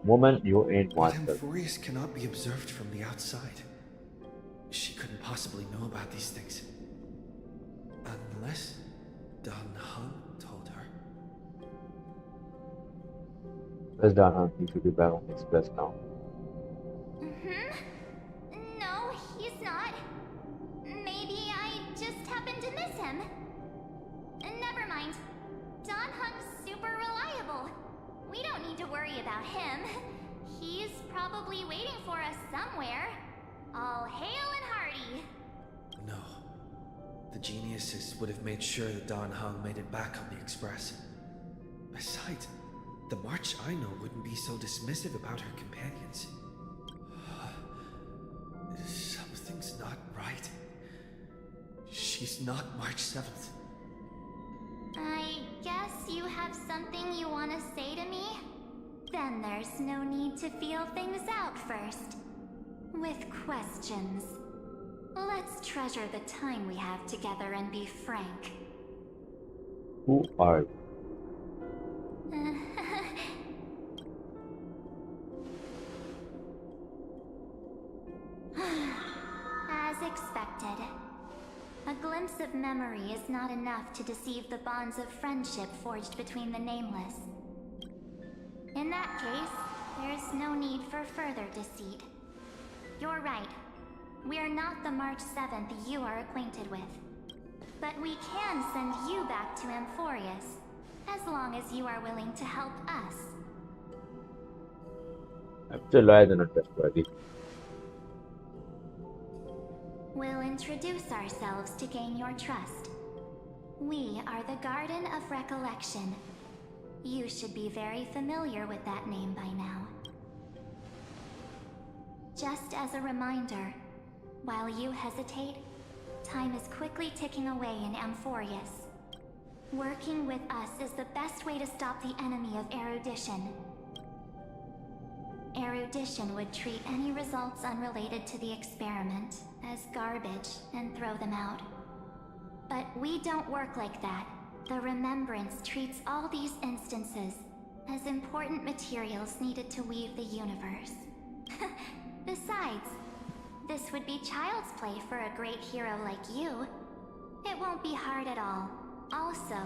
Moment you ain't But master. Amphorius cannot be observed from the outside. She couldn't possibly know about these things. Unless Don Hung told her. Where's Dana? He should be back on the express now. No, he's not. Maybe I just happened to miss him. Never mind. Don Hung's super reliable. We don't need to worry about him. He's probably waiting for us somewhere. All hail and hearty. No. The geniuses would have made sure that Don Hung made it back on the express. Besides, the March I know wouldn't be so dismissive about her companions. Something's not right. She's not March 7th. I guess you have something you want to say to me? Then there's no need to feel things out first. With questions. Let's treasure the time we have together and be frank. Who are you? As expected. A glimpse of memory is not enough to deceive the bonds of friendship forged between the nameless. In that case, there's no need for further deceit. You're right. We are not the March 7th you are acquainted with. But we can send you back to Amphorius, as long as you are willing to help us. I'm still loyal and untrustworthy. We'll introduce ourselves to gain your trust. We are the Garden of Recollection. You should be very familiar with that name by now. Just as a reminder, while you hesitate, time is quickly ticking away in Amphorius. Working with us is the best way to stop the enemy of erudition. Erudition would treat any results unrelated to the experiment as garbage and throw them out. But we don't work like that. The Remembrance treats all these instances as important materials needed to weave the universe. Besides, this would be child's play for a great hero like you. It won't be hard at all. Also,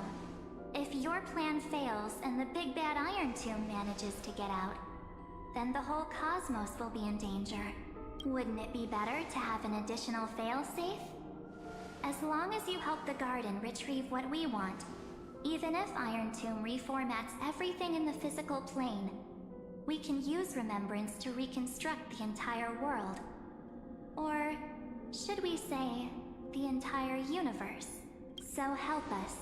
if your plan fails and the big bad Iron Tomb manages to get out, then the whole cosmos will be in danger. Wouldn't it be better to have an additional failsafe? As long as you help the Garden retrieve what we want, even if Iron Tomb reformats everything in the physical plane, we can use Remembrance to reconstruct the entire world. Or should we say, the entire universe? So help us.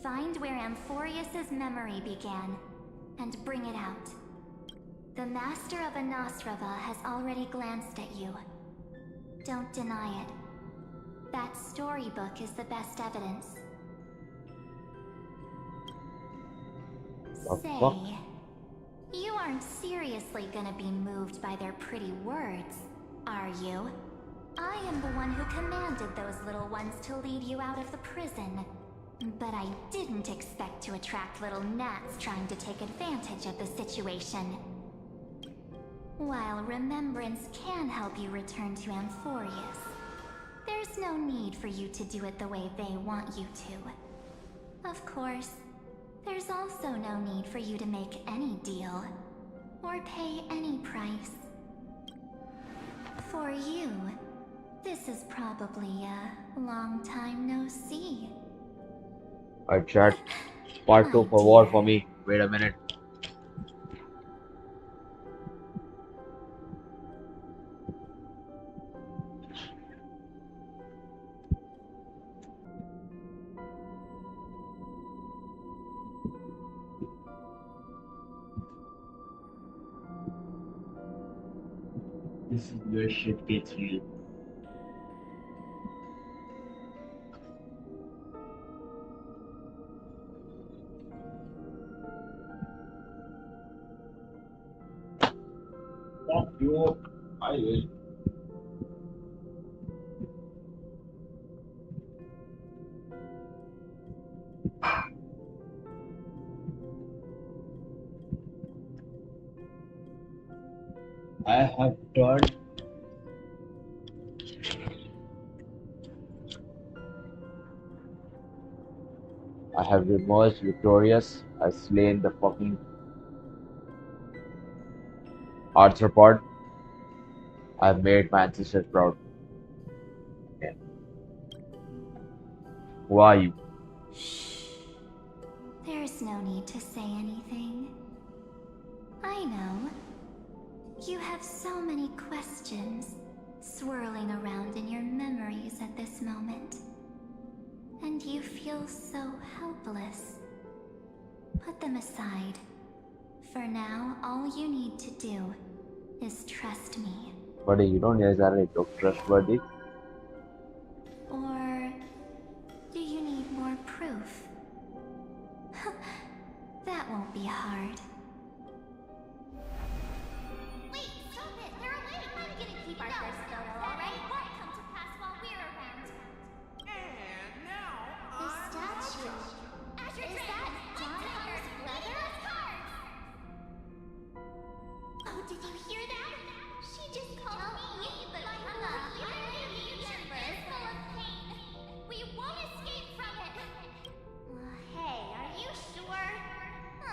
Find where Amphorius's memory began, and bring it out. The Master of Anosrava has already glanced at you. Don't deny it. That storybook is the best evidence. Say, you aren't seriously gonna be moved by their pretty words, are you? I am the one who commanded those little ones to lead you out of the prison. But I didn't expect to attract little gnats trying to take advantage of the situation. While Remembrance can help you return to Amphorius, there's no need for you to do it the way they want you to. Of course, there's also no need for you to make any deal, or pay any price. For you, this is probably a long time no see. Alright, chat. Part 2 for war for me. Wait a minute. This is where shit gets real. Fuck you. I will. I have turned. I have emerged victorious. I slain the fucking arthropod. I have made my ancestors proud. Yeah. Who are you? There's no need to say anything. I know. You have so many questions swirling around in your memories at this moment. And you feel so helpless. Put them aside. For now, all you need to do is trust me. Buddy, you don't necessarily look trustworthy. Or do you need more proof? That won't be hard. Wait, stop it! They're away! I'm gonna keep our first photo, alright? Won't come to pass while we're around. And now, The statue. Is that John Hunter's brother? Oh, did you hear that? She just called me, but my universe is full of pain. We won't escape from it. Hey, are you sure?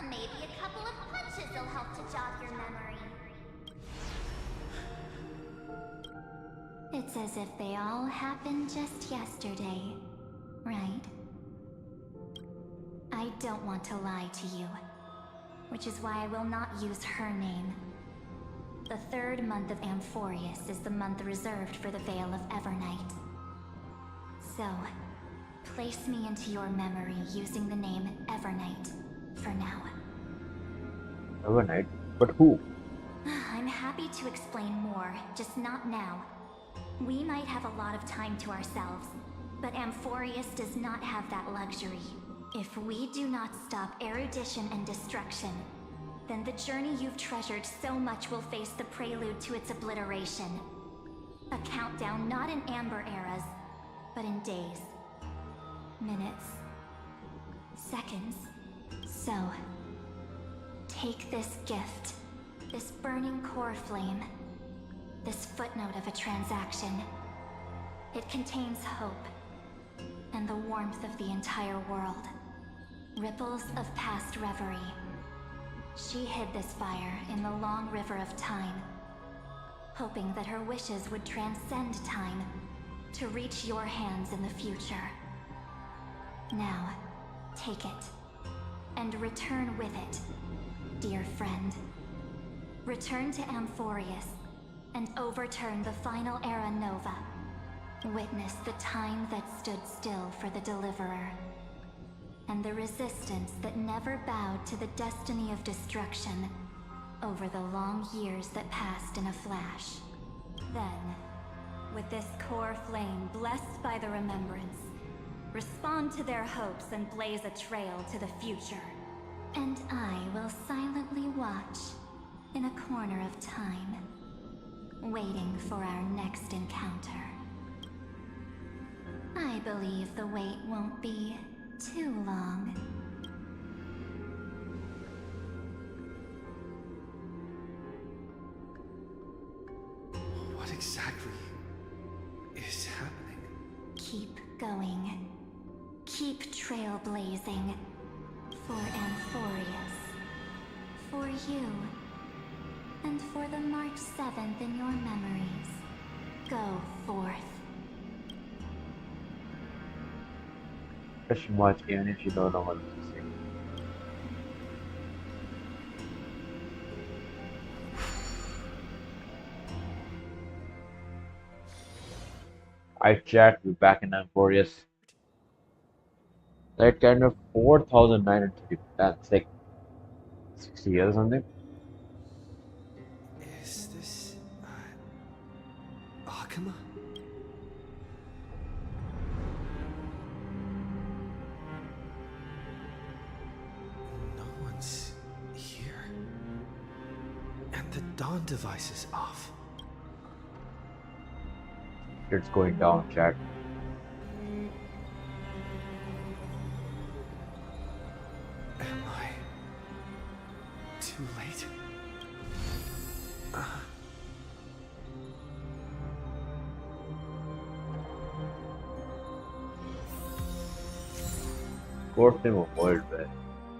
Maybe a couple of punches will help to jog your memory. It's as if they all happened just yesterday. don't want to lie to you, which is why I will not use her name. The third month of Amphorius is the month reserved for the Veil of Evernight. So, place me into your memory using the name Evernight for now. Overnight? But who? I'm happy to explain more, just not now. We might have a lot of time to ourselves, but Amphorius does not have that luxury. If we do not stop erudition and destruction, then the journey you've treasured so much will face the prelude to its obliteration. A countdown not in amber eras, but in days, minutes, seconds. So, take this gift, this burning core flame, this footnote of a transaction. It contains hope, and the warmth of the entire world. Ripples of past reverie. She hid this fire in the long river of time, hoping that her wishes would transcend time to reach your hands in the future. Now, take it, and return with it, dear friend. Return to Amphorius, and overturn the final era Nova. Witness the time that stood still for the Deliverer, and the resistance that never bowed to the destiny of destruction over the long years that passed in a flash. Then, with this core flame blessed by the remembrance, respond to their hopes and blaze a trail to the future. And I will silently watch in a corner of time, waiting for our next encounter. I believe the wait won't be too long. What exactly is happening? Keep going. Keep trailblazing. For Amphorius. For you. And for the March 7th in your memories. Go forth. Question mark even if you don't know what to say. I chat you back in Emporius. That kind of 4,930. That's like 60 years or something. Is this Akuma? No one's here. And the dawn device is off. It's going down, chat. Am I too late? Core flame of Worldware.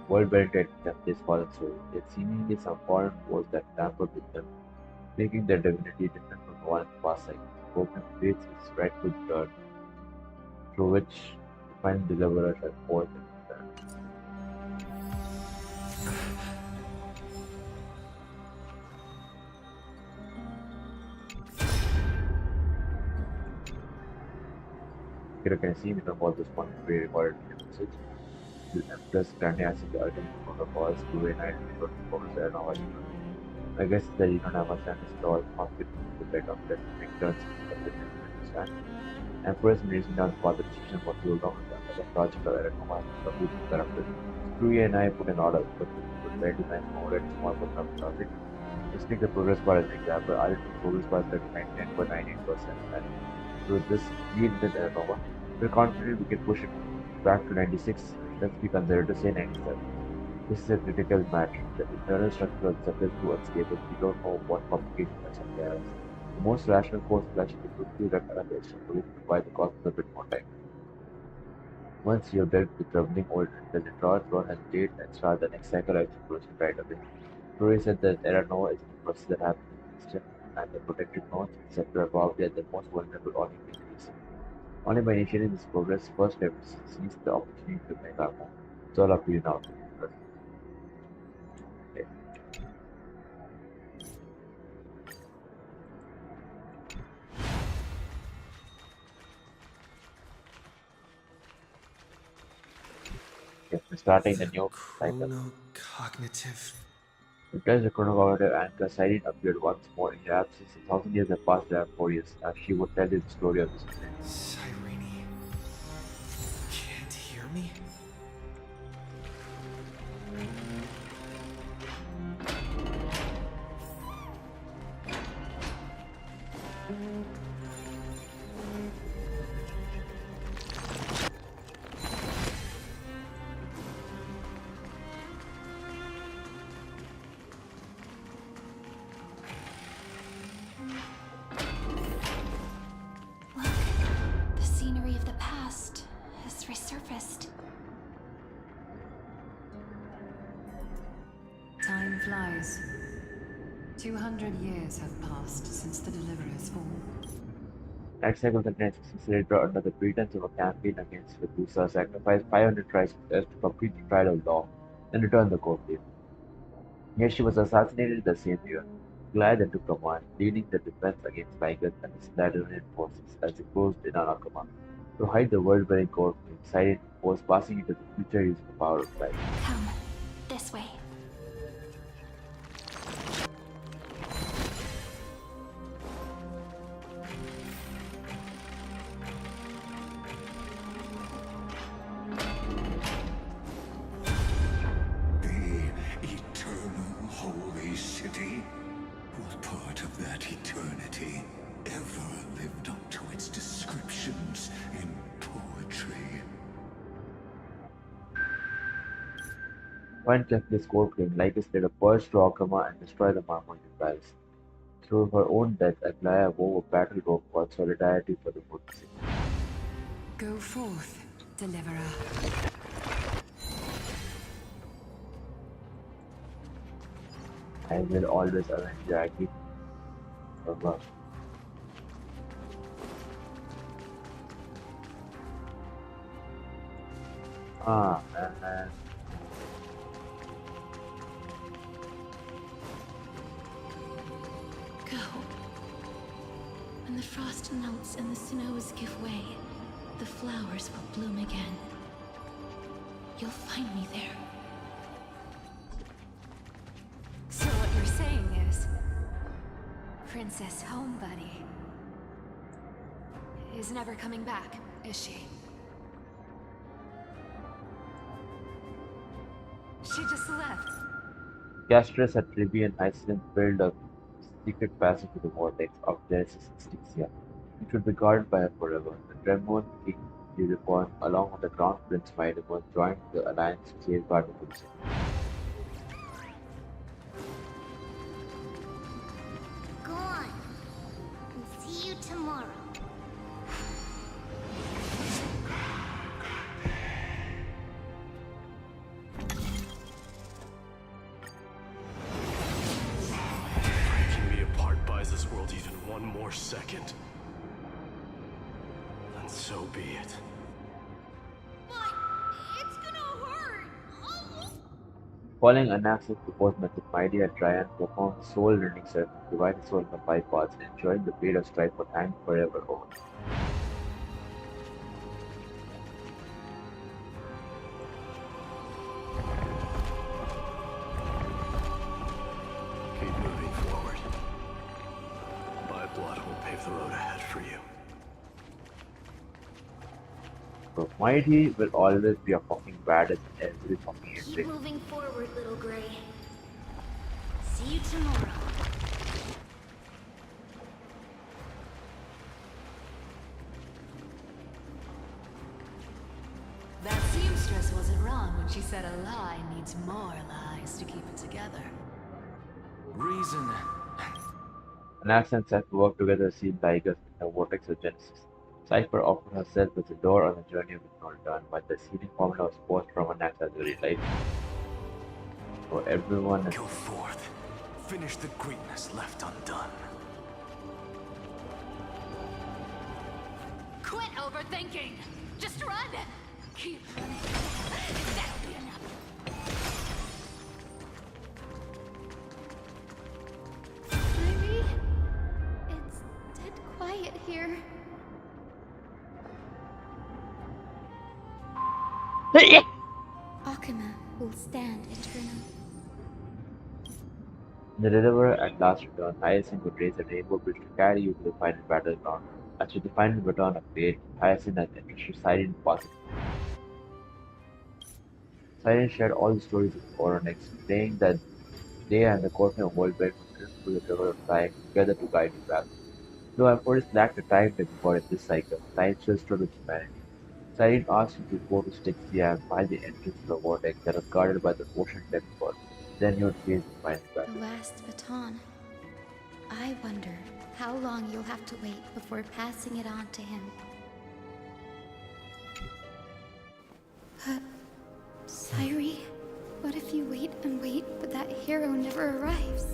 Worldware did this fallen soul, yet seemingly some foreign force that tampered with them, making their divinity different from the one in the past cycle. Spoken faith is rightful dirt, through which the final deliverer shall forth and return. Kira can see me from all this point pre-recorded message. The Empress granting access to ultimate protocols to a night before the focus are now I guess that you don't have much time to store conflict with the back that make turns into the understand. Empress raising down for the decision what to do with the project or command of the character. Screwy and I put an order but try to find more at small but not profit. Let's take the progress bar as an example. I did the progress bar at 99.98% and through this lead with Nova. We're confident we can push it back to 96. Let's be conservative, say 97. This is a critical matter. The internal structure of the subject to unstable. We don't know what complications might arise. The most rational course is actually to do that at the extra police require the cost of a bit more time. Once you're dealt with troubling old intel, draw, don't hesitate and start the next cycle action process right away. Rory said that Era Nova is a process that happens in the system and the protected nodes, etc. are probably at the most vulnerable only increase. Only by initiating this progress, first step seize the opportunity to make our move. It's all up to you now. Okay. Yes, we're starting the The new cycle. chronocognitive. Replace the chronocognitive anchor, Siren appeared once more in her absence. 1,000 years have passed there 4 years. Now she would tell you the story of this event. Cyrene. Can't hear me? Look, the scenery of the past has resurfaced. Time flies. 200 years have passed since the Deliverer's fall. Next cycle, the next Accelerator, under the pretense of a campaign against Medusa, sacrificed 500 tribes to complete the trial of law, then returned the court case. Here she was assassinated the same year. Glad then took command, leading the defense against Lygus and his Ladonian forces as they closed in on Akama. To hide the world-bearing court claim, Siren was passing into the future using the power of light. Come, this way. The eternal holy city? What part of that eternity ever lived up to its descriptions in poetry? When Kefli's court claim, Lycus laid a purge to Akama and destroyed the Marmonian Palace. Through her own death, Aglaya wove a battle robe called Solidarity for the Holy City. Go forth, Deliverer. I will always avenge Jackie. Blah. Man. Go. When the frost melts and the snows give way, the flowers will bloom again. You'll find me there. So what you're saying is... Princess Homebuddy is never coming back, is she? She just left. Castris had Tribby and Iceland built a secret passage to the vortex of Genesis and Styxia, which would be guarded by her forever. The Tremont King Unicorn, along with the Crown Prince Maidemon, joined the alliance to safeguard the good city. Go on. And see you tomorrow. Breaking me apart buys this world even one more second. Then so be it. But it's gonna hurt. Oh. Following Anax's proposed method, Mighty and Traian performed soul-rending ceremony, dividing the soul into 5 parts, ensuring the blade of strife would hang forever over. Keep moving forward. My blood will pave the road ahead for you. So Mighty will always be a fucking badass in every fucking Keep entry. moving forward, little Gray. See you tomorrow. That seamstress wasn't wrong when she said a lie needs more lies to keep it together. Reason. Anax and Seth work together to see Lygus in the vortex of Genesis. Cypher offered herself as a door on the journey with no return, but the sealing formula was forced from Anax as a real life. So everyone is Go forth. Finish the greatness left undone. Quit overthinking! Just run! Keep running. That'll be enough. Akuma will stand eternal. The deliverer at last returned. Hyacinth would raise a rainbow bridge to carry you to the final battleground. As with the final baton of fate, Hyacinth had entrusted Siren passed. Siren shared all the stories of Oronex, praying that they and the Courtney of Worldwide would drift through the river of time together to guide you back. Though Amphoris lacked a timetable for it this cycle, time still stood with humanity. Siren asked you to go to Styxia and find the entrance to the vortex that was guarded by the ocean depth god. Then you would face the final battle. The last baton. I wonder how long you'll have to wait before passing it on to him. But, Sairi, what if you wait and wait, but that hero never arrives?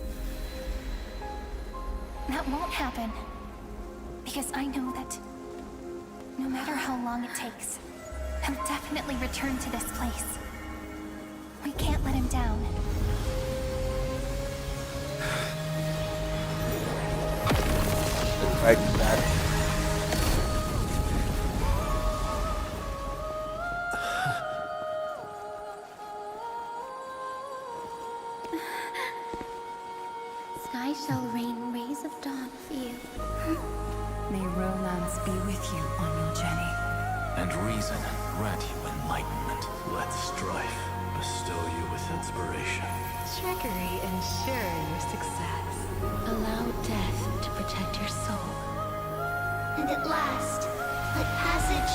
That won't happen. Because I know that no matter how long it takes, he'll definitely return to this place. We can't let him down. Right to that. Sky shall rain rays of dawn for you. May romance be with you on your journey. And reason grant you enlightenment. Let strife bestow you with inspiration. Trickery ensure your success. Allow death to protect your soul. And at last, let passage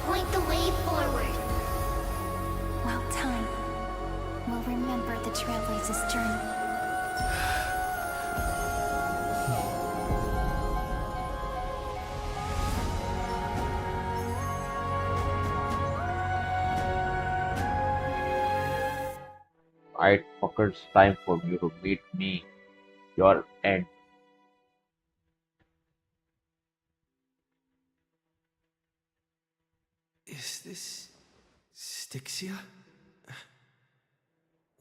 point the way forward. While time will remember the Trailblazer's journey. Alright, fuckers, time for you to meet me. Your end. Is this Styxia?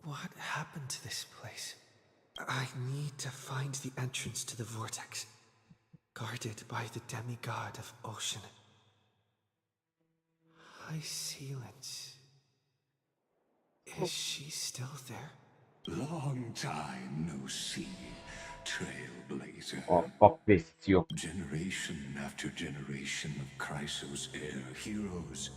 What happened to this place? I need to find the entrance to the vortex, guarded by the demigod of ocean. High Sealants. Is she still there? Long time no see, Trailblazer. Oh, fuck this, it's you. Generation after generation of Chrysos heir heroes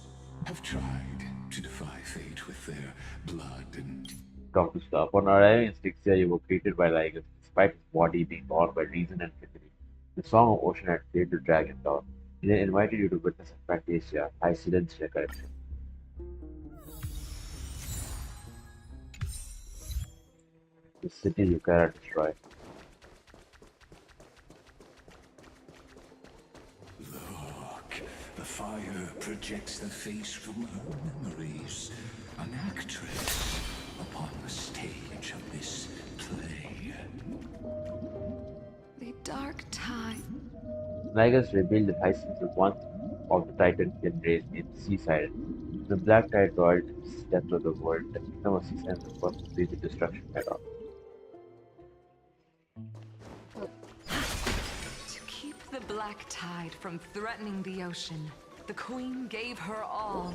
have tried to defy fate with their blood and Talk to stuff. On arriving in Styxia, you were greeted by Lygus, despite his body being torn by reason and pity. The Song of Ocean had failed to drag him down. He then invited you to witness a Fantasia, High Sealant's recollection. The city you cannot destroy. look. The fire projects the face from her memories. An actress upon the stage of this play. The dark tide. Lygus revealed that Hyacinth was one of the Titan race named Sea Siren. The Black Tide royalty is the depth of the world. The kingdom of Sea Siren was first to face the destruction head on. To keep the black tide from threatening the ocean, the queen gave her all,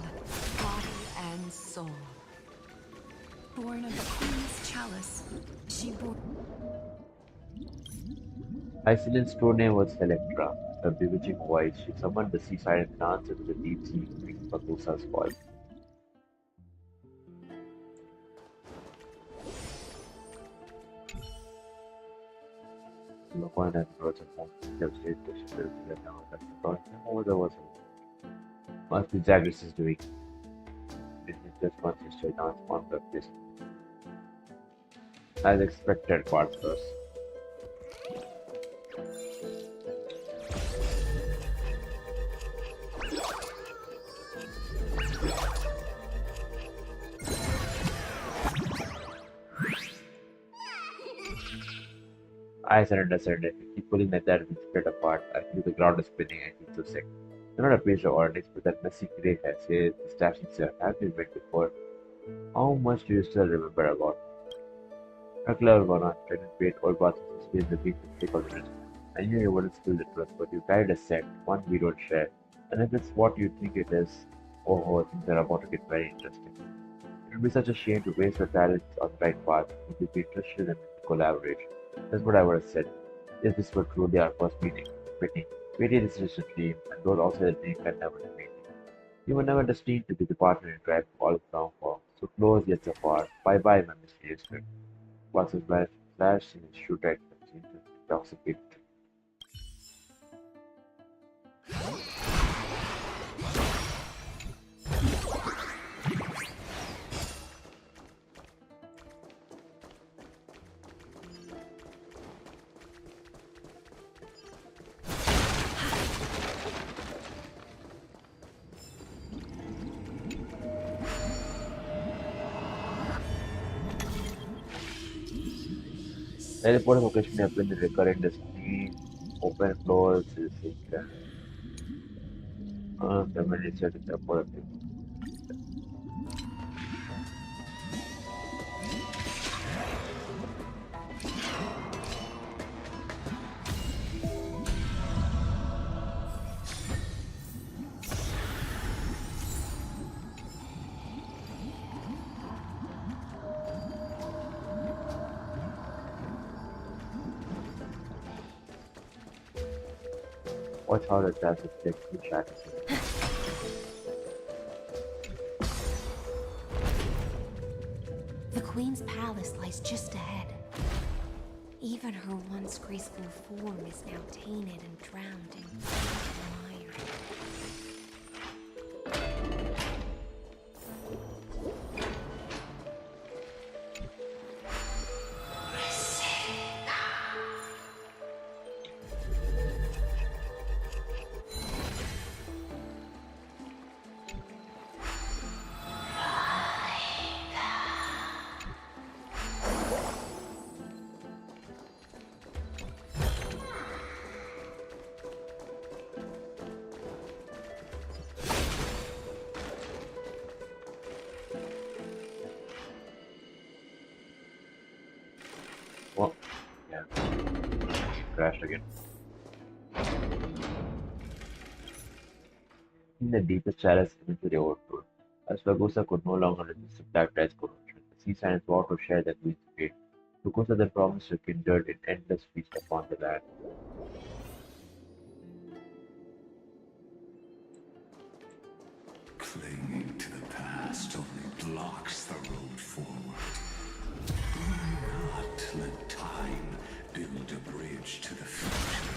body and soul. Born of the queen's chalice, she bore... Hyacinth's true name was Electra. A bewitching voice, she summoned the Sea Siren and answered to the deep sea to bring Pakusa's fall. Locoin and Rosen home devastated the ship and now that the drawing him over the water. Must be Zagreus is doing. This is just once his straight dance on the this. As expected, parts first. I surrender. Keep pulling like that and split apart. I feel the ground is spinning. I feel so sick. You're not a page of ordinance, but that messy grey hair says the stashing sir. Have you met before? How much do you still remember about? A clever one on pregnant weight, old bathrooms space the beat to stick on the wrist. I knew you wouldn't spill the truth, but you carried a scent, one we don't share. And if it's what you think it is, Oh, things are about to get very interesting. It would be such a shame to waste your talents on the right path. Would you be interested in collaboration? That's what I would have said. If this were truly our first meeting, we did this as a dream, and those outside the dream can never meet. You were never destined to be the partner in crime all along for. So close yet so far. Bye bye, my mysterious friend. Watch his life flash in his shoot at the intoxicated. Teleport occasionally appear in the recurrent destiny, open floors, the miniature apocalyptic. Watch how the traffic takes two shadows. The Queen's palace lies just ahead. Even her once graceful form is now tainted and drowned in mire. Well, yeah, crashed again. In the deepest chalice imagery overflowed, as Ragusa could no longer resist the baptized corruption. The sea giants vowed to share their queen's fate. Ragusa then promised to kindle an endless feast upon the land. Clinging to the past only blocks the road forward. Why not let time build a bridge to the future?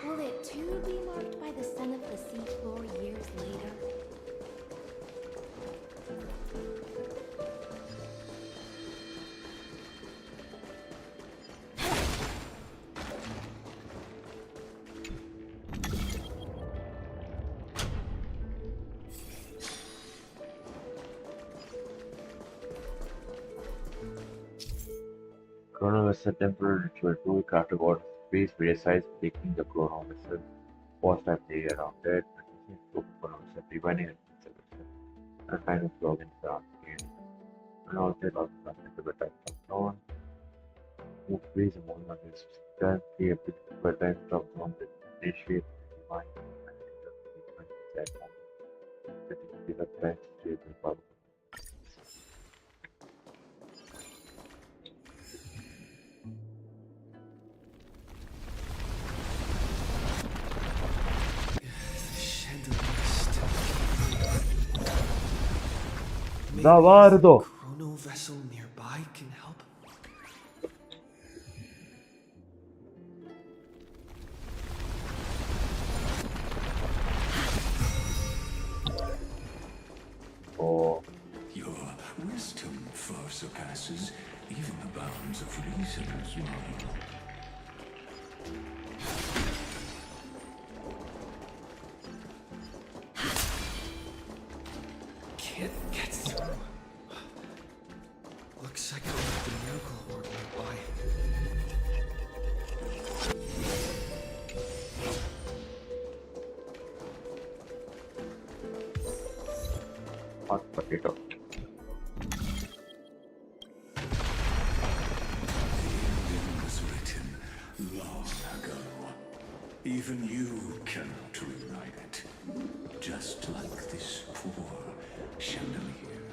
Will it too be marked by the scent of the seafloor years later? Chrono was a temporary ritual tool crafted out of space various taking the chrono vessel, pause time the area around it, and using scope chrono vessel, rewinding and acceleration, and kind of log into the arcade. And also it also translates to the type of zone, move freeze among the this turn, free a bit per time stop zone that initiate and rewind and enter the that moment. That is the time stable power. The chandelier still. Maybe Zavardo! the chrono vessel nearby can help. Oh, Your wisdom far surpasses even the bounds of reason, Marvel. Can't get through. Looks like I left the miracle orb nearby. Get out. Ending was written long ago. Even you cannot rewrite it. Just like this poor chandelier.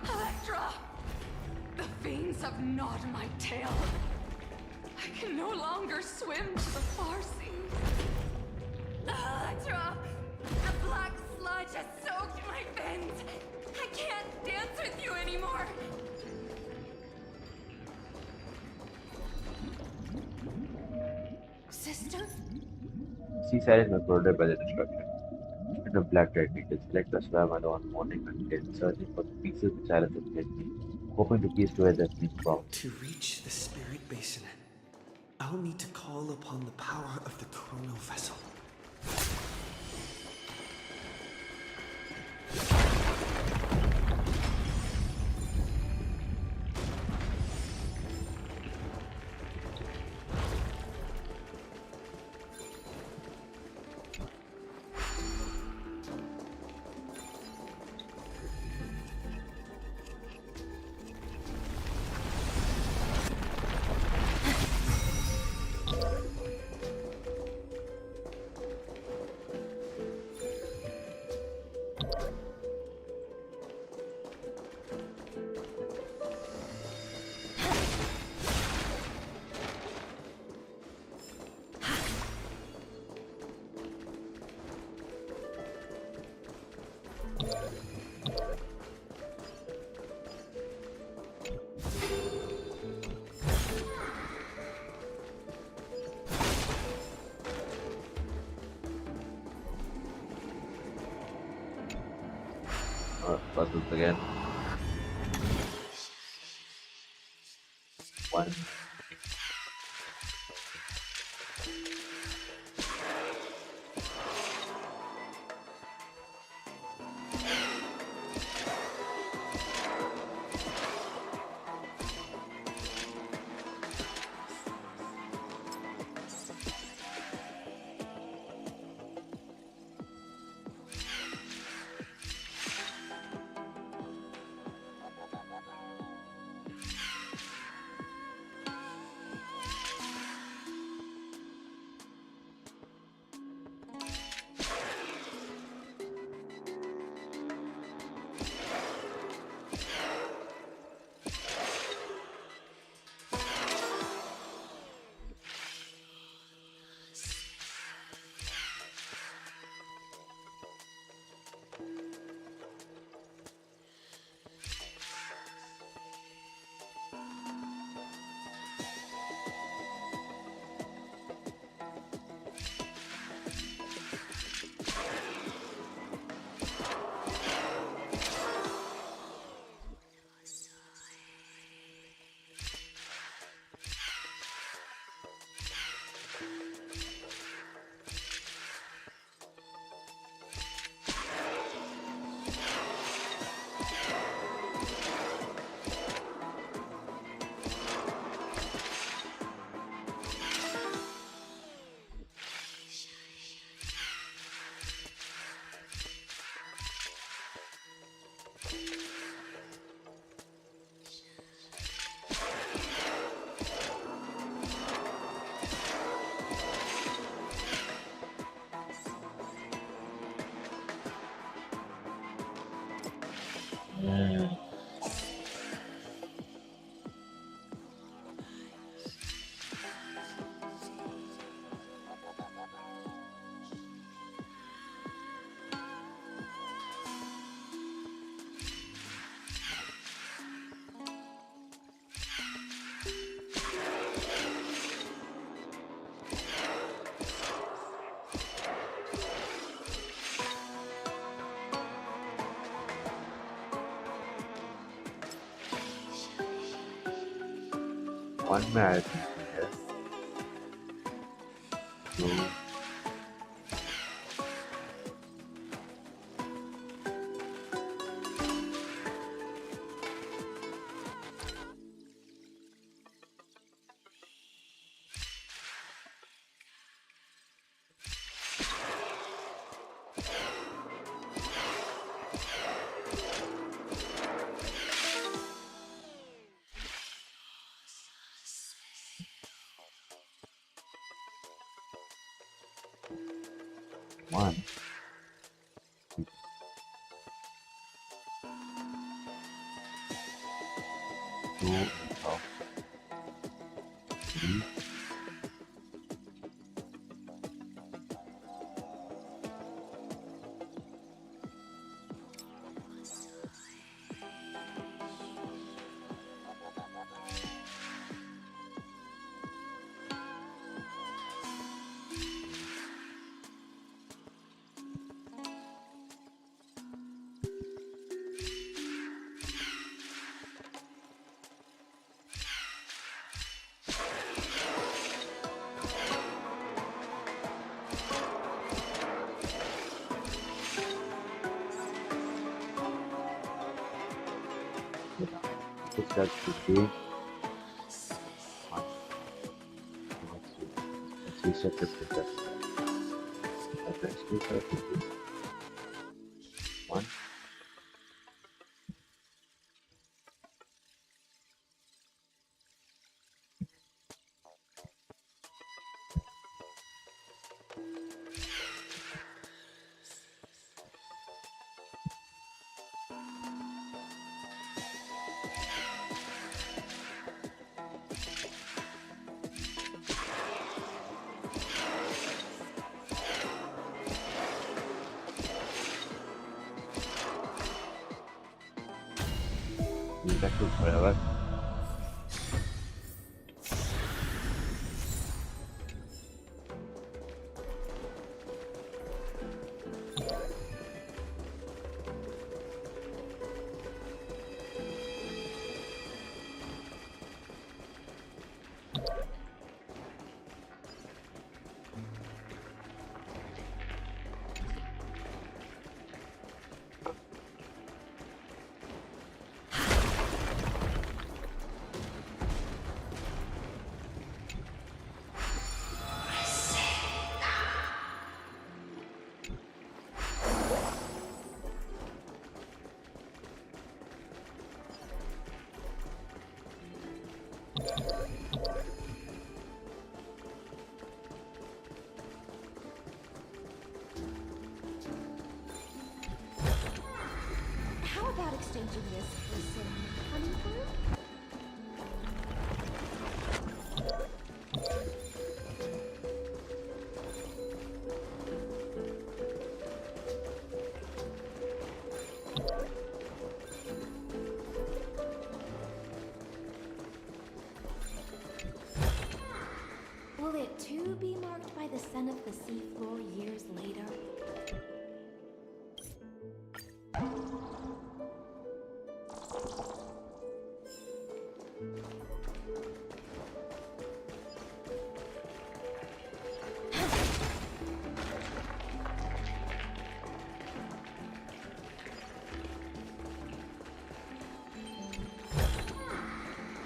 Electra! The fiends have gnawed my tail. I can no longer swim to the far seas. Electra! The black sludge has soaked my fins. I can't dance with you anymore. Sister? Seaside is corroded by the destruction. In a black red beetle, select the swam one morning until searching for the pieces which Alice had given me, hoping to piece together their being found. To reach the spirit basin, I'll need to call upon the power of the chrono vessel. Puzzles again. One. One match. Yes. Two. 1, 2, 3, push that to 2, 1, let's reset the printer. Let's reset the 1, that took forever. How about exchanging this for some honeycomb? Will it too be marked by the scent of the seafloor years later?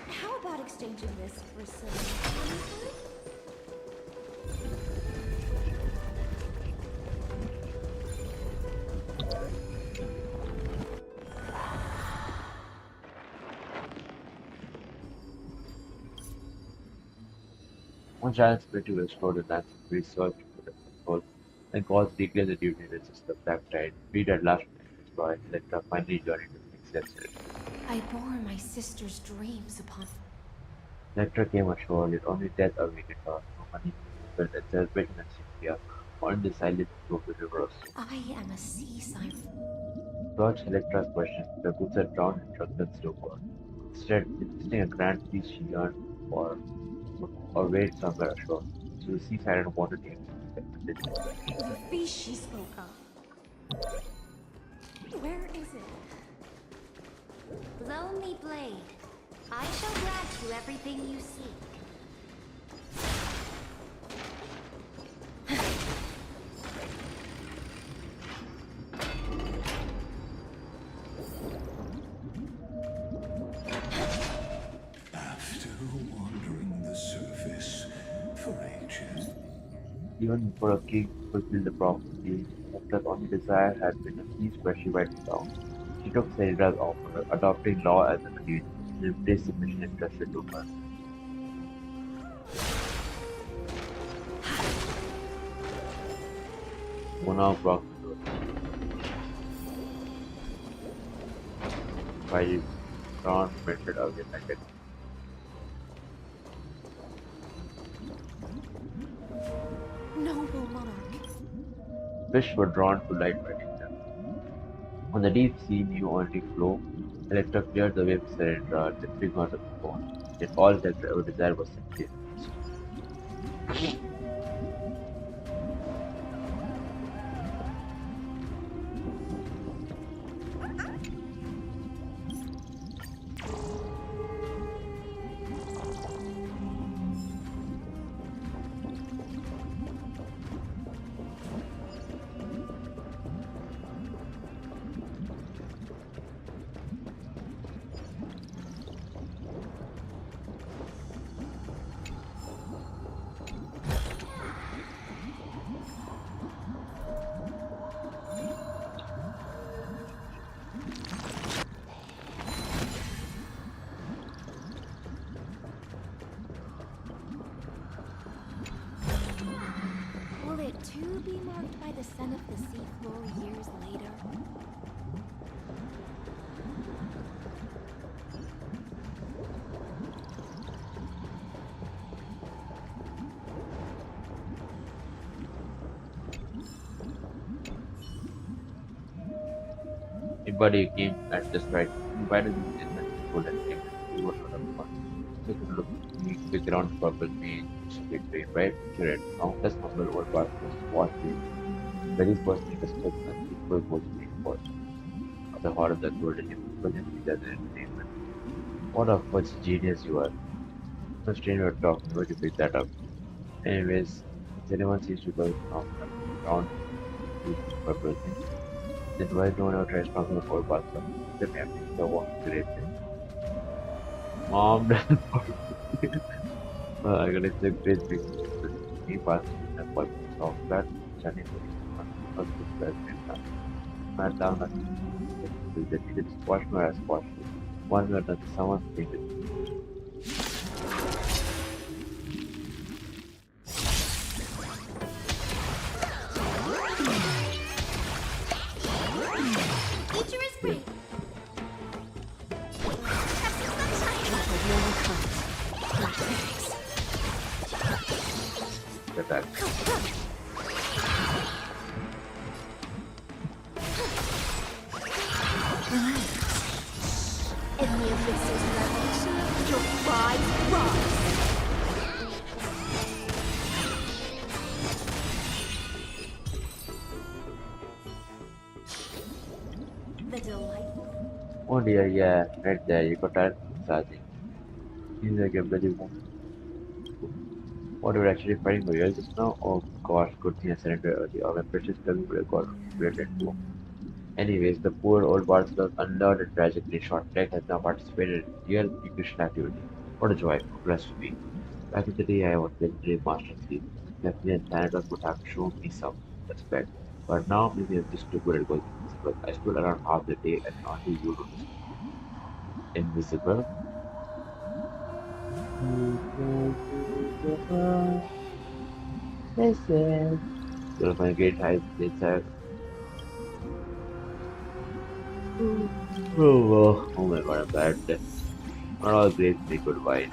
How about exchanging this for some honeycomb? One challenge to restore the Nancy research for the control, then calls declare the duty to resist the black tide. Read at last minute destroy Electra finally learning to fix it. I bore my sister's dreams upon. Electra came ashore with only death awaited her, no money, but a celebration at Cynthia, only the silent flow of the rivers. I am a sea siren. Dodge Electra's question, the goods are drowned in drunken stupor. Instead, insisting a grand feast she yearned for, or wait somewhere ashore. So the sea siren wanted him to The feast she spoke of. Where is it? Lonely Blade, I shall grant you everything you seek. After wandering the surface for ages, even before a king fulfilled the prophecy, Electra's only desire had been a peace where she went down. She took Celidra's offer, adopting law as a creed, and embraced the mission entrusted to her. Mona broke the door. While Ron melted away like a Noble monarch. fish were drawn to light beneath them. On the deep sea knew only flow. Electra cleared the way for Serendra, the three gods of the bone. Yet all Electra ever desired was simply a feast. Will it too be marked by the scent of the seafloor years later? Everybody came at just right. Why did you get that golden thing? You were not of fun. Take a look. Me, big round purple mean big green, right? Accurate. Countless number over particles wash the very first thing is took and equal was reinforced. At the heart of the golden people in the entertainment. What a fudge genius you are. No stranger talking, where to pick that up? Anyways, if anyone seems to go from round to purple thing, then why no one ever tries talking about bathtub? The family, the walk, the rape thing. Mom doesn't I got a great big me past and what soft flat, Johnny was the best in time. Sat down and the needed squash my ass squash. One minute that someone thinking. Nature is free. Attack. In the abyss's revelation, your pride rise. The delightful. Oh dear, yeah, right there, you got tired of massaging. Seems like a bloody woman. What were actually fighting for years just now? Oh gosh, good thing I surrendered early, or my precious tummy would have got brilliant too. Anyways, the poor old Barcelona's unlearned and tragically short leg has now participated in real Christian activity. What a joy, blessed to be. Back in the day, I was legendary master thief. Definitely, and Thanatos would have shown me some respect. But now, maybe I'm just too good at going invisible. I stood around half the day and only you noticed. Invisible? Listen. You'll find great heights inside. Oh my god, I'm bad. Not all grapes make good wine.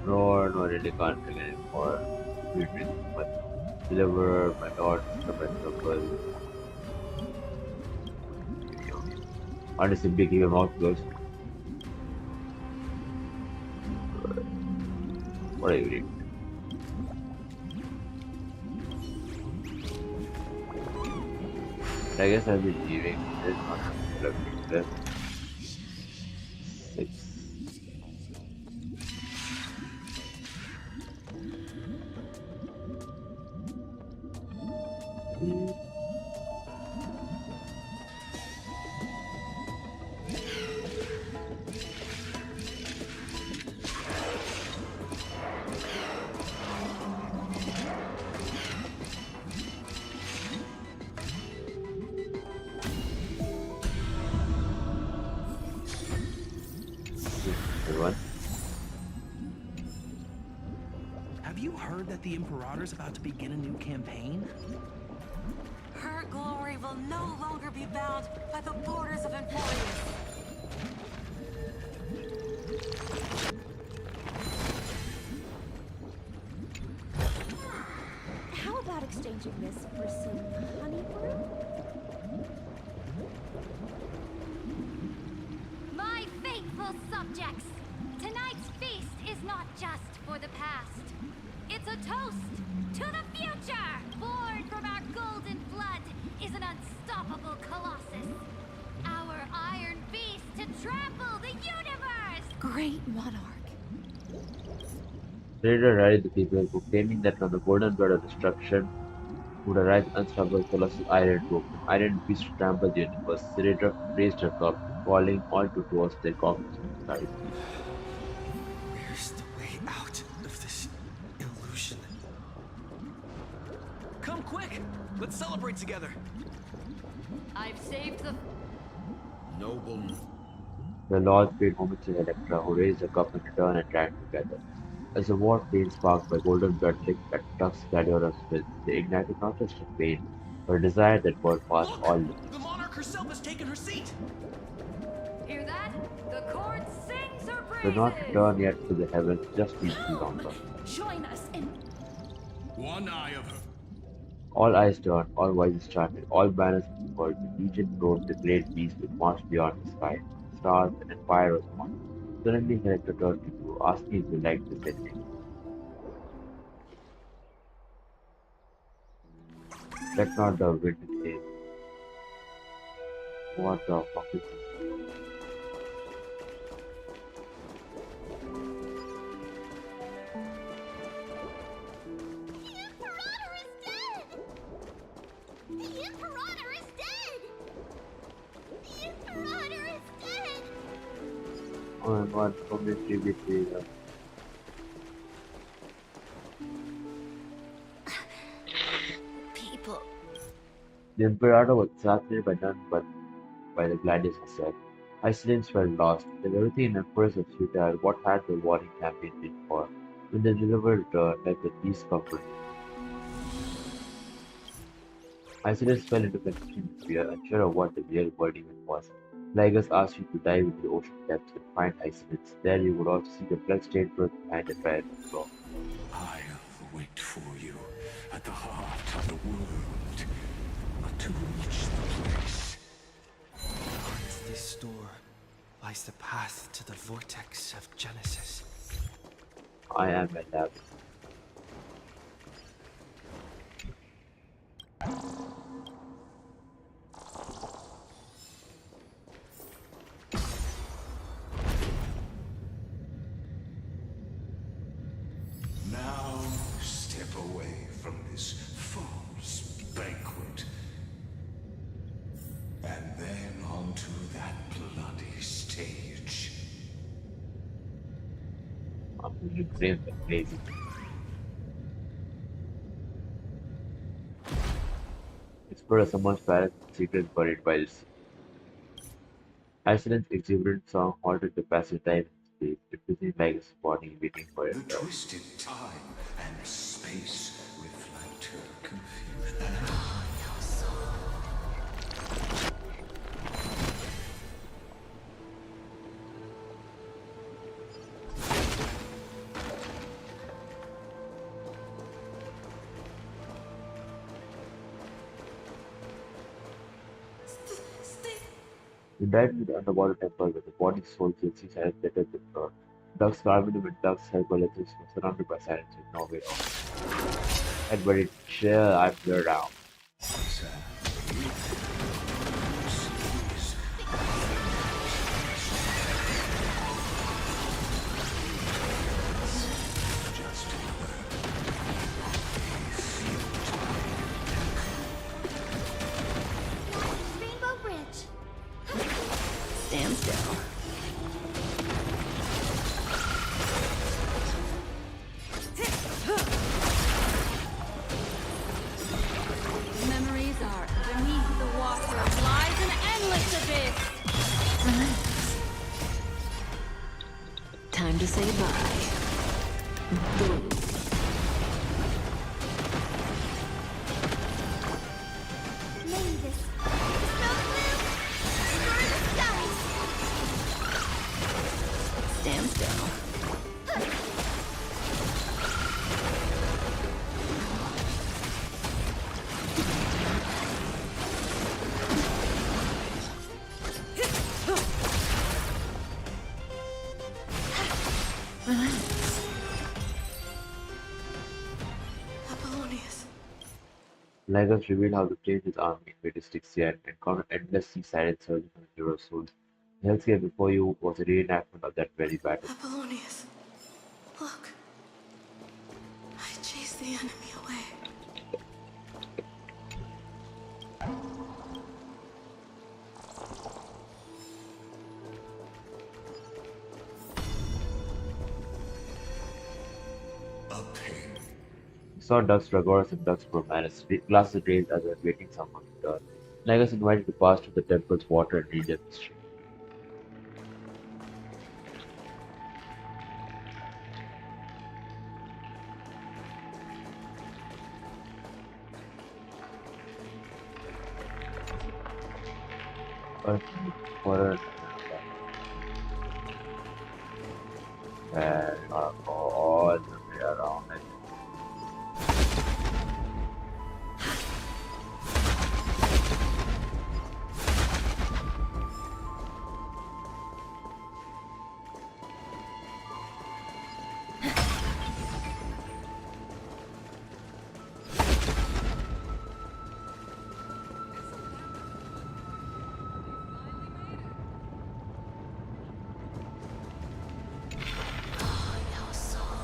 No, no, I really can't drink anymore. You drink my liver, my lord, my trouble. I just simply keep your mouth closed. What are you eating? I guess I'll be leaving. There's not much left. Six. the Imperator's about to begin a new campaign? Her glory will no longer be bound by the borders of Emporius. How about exchanging this for some honey brew? My faithful subjects, tonight's feast is not just for the past. It's a toast to the future! Born from our golden blood is an unstoppable colossus. Our iron beast to trample the universe! Great monarch. Senator rallied the people, proclaiming that from the golden blood of destruction would arise an unstoppable colossal iron rope, an iron beast to trample the universe. Senator raised her cup, calling all to toast their coffins to the skies. Where's the way out of this illusion? Come quick! Let's celebrate together! I've saved the... Noble. The Lord paid homage to Electra, who raised her cup in return and drank together. As the war flame sparked by golden blood licked at Duck's gladiator's will, they ignited not just a pain, but a desire that burned past all limits. The monarch herself has taken her seat! Hear that? The court sings her Do praises! not return yet to the heavens, just briefly longer. Join us in... One eye of her. All eyes turned, all voices chanted, all banners in the world, the legion rode the great beast that marched beyond the sky. Stars and fire was on. Suddenly Hector turned to you, asking if you liked this ending. Let not the wind say, what the fuck is this? The Imperator is dead! The Imperator is dead! Oh my god, so many tribute to People. The Imperator was assassinated by none but by the gladiators himself. Icelandians felt lost. If everything in Emperors was futile, what had the warring campaign been for? When the deliverer returned, let the peace comfort. Icelandians fell into confusion and fear, unsure of what the real world even was. Ligus asked you to dive into the ocean depths and find Icelandians. There you would also see the blood-stained earth behind the fire floor. I'll wait for you at the heart of the world. But to reach the place, Behind this door lies the path to the vortex of Genesis. I am a lab. now step away from this false banquet. And then onto that bloody stage. I'm really brave and crazy. Explore someone's palace with secrets buried by the sea. Iceland's exuberant song halted to pass the time and space, refusing like his body waiting for it. The twisted time and space reflect her confusion. You dive into the underwater temple where the body soul gypsies had better than floor. Ducks carving with ducks help relatives were surrounded by silence with no way out. Everybody chill, I'm here now. Rainbow Bridge. Stand still. Memories are beneath the water lies an endless abyss. Relax. Time to say bye. Boom. Lagos revealed how the change his army invaded Styxia and encountered endless sea-sided surges on the hero's souls. The hellscape before you was a reenactment of that very battle. Apollonius, look. I chased the enemy away. A pain. He saw Dux Dragoras and Dux Bromanus, glasses raised as if waiting someone to turn. Lagos invited to pass through the temple's water and read their mystery. But for and all the way around it.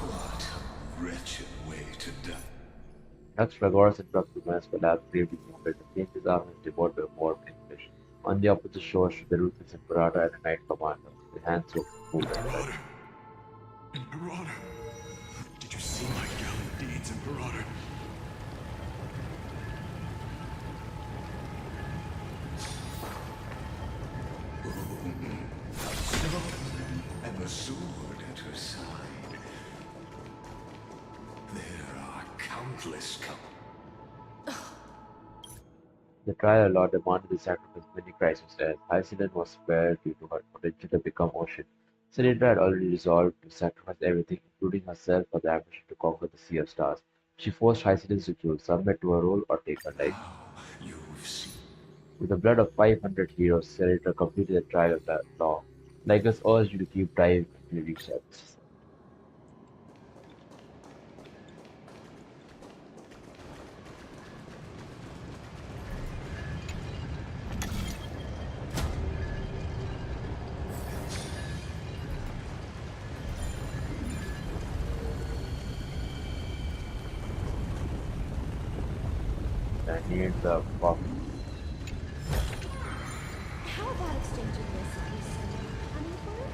What a wretched way to die. Dux Dragoras and Dux Bromanus collapsed gravely wounded. The Prince's army was devoured by more English. On the opposite shore stood the ruthless Imperator and a knight commander, with hands soaked in food and blood. Imperator! Imperator! Did you see my gallant deeds, Imperator? And the sword at her side. There are countless The trial law demanded the sacrifice of many Christ's deaths. Hyacinth was spared due to her potential to become ocean. Cynthia had already resolved to sacrifice everything, including herself, for the ambition to conquer the Sea of Stars. She forced Hyacinth to choose, submit to her role or take her life. You've seen. With the blood of 500 heroes, Cynthia completed the trial of the law. Lycus urged you to keep trying until you reach justice. I need the fuck. How about exchanging recipes, honeyful?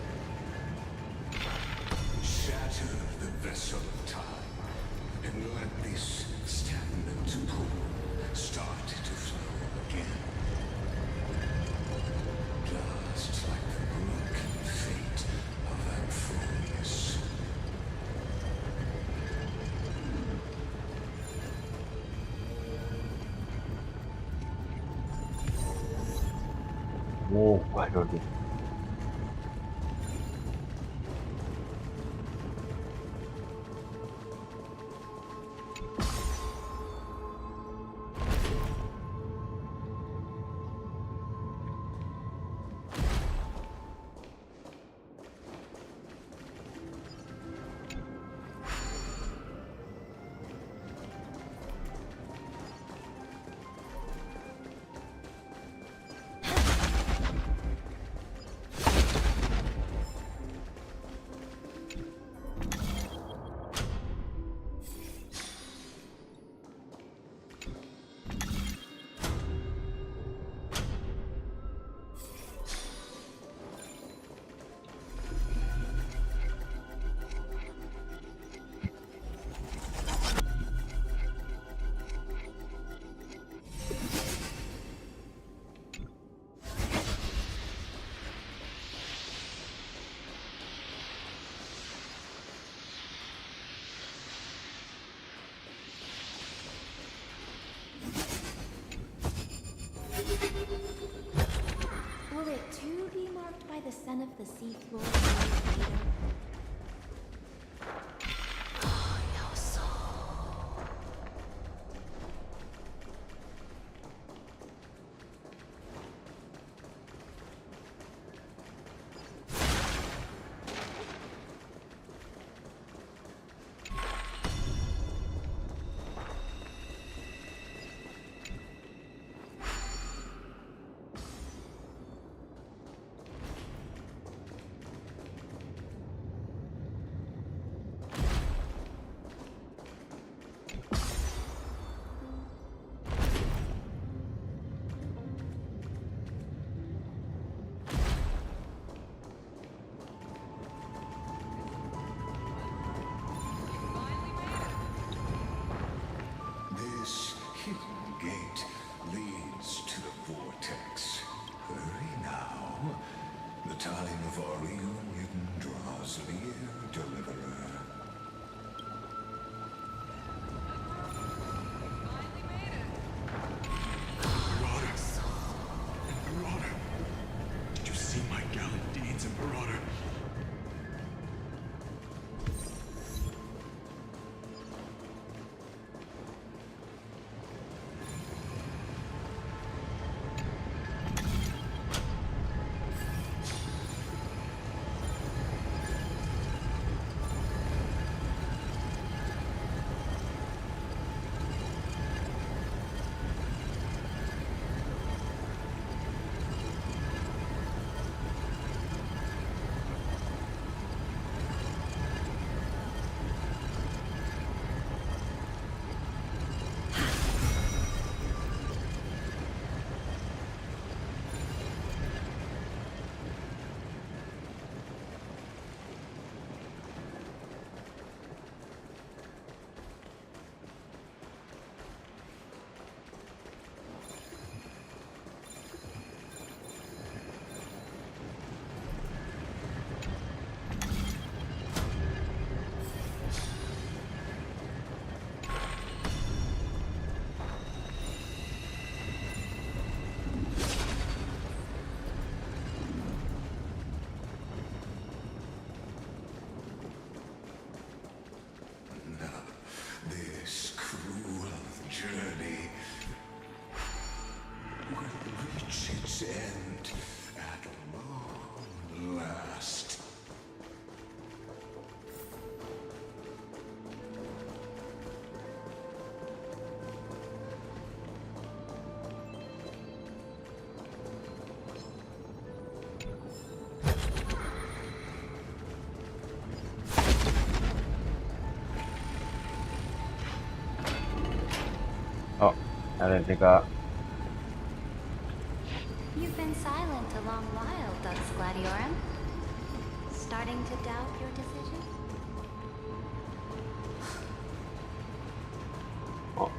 Shatter the vessel of time, and let this stagnant pool start to flow again. Just like the broken fate of Amphorius. Oh, why don't you? Will it too be marked by the scent of the seafloor years later? gate leads to the vortex. Hurry now. The time of our reunion draws near, Deliverer. Marauder. Marauder. Did you see my gallant deeds, Marauder? This cruel journey will reach its end at long last. Oh, and then they You've been silent a long while, Dux Gladiorum. Starting to doubt your decision? oh,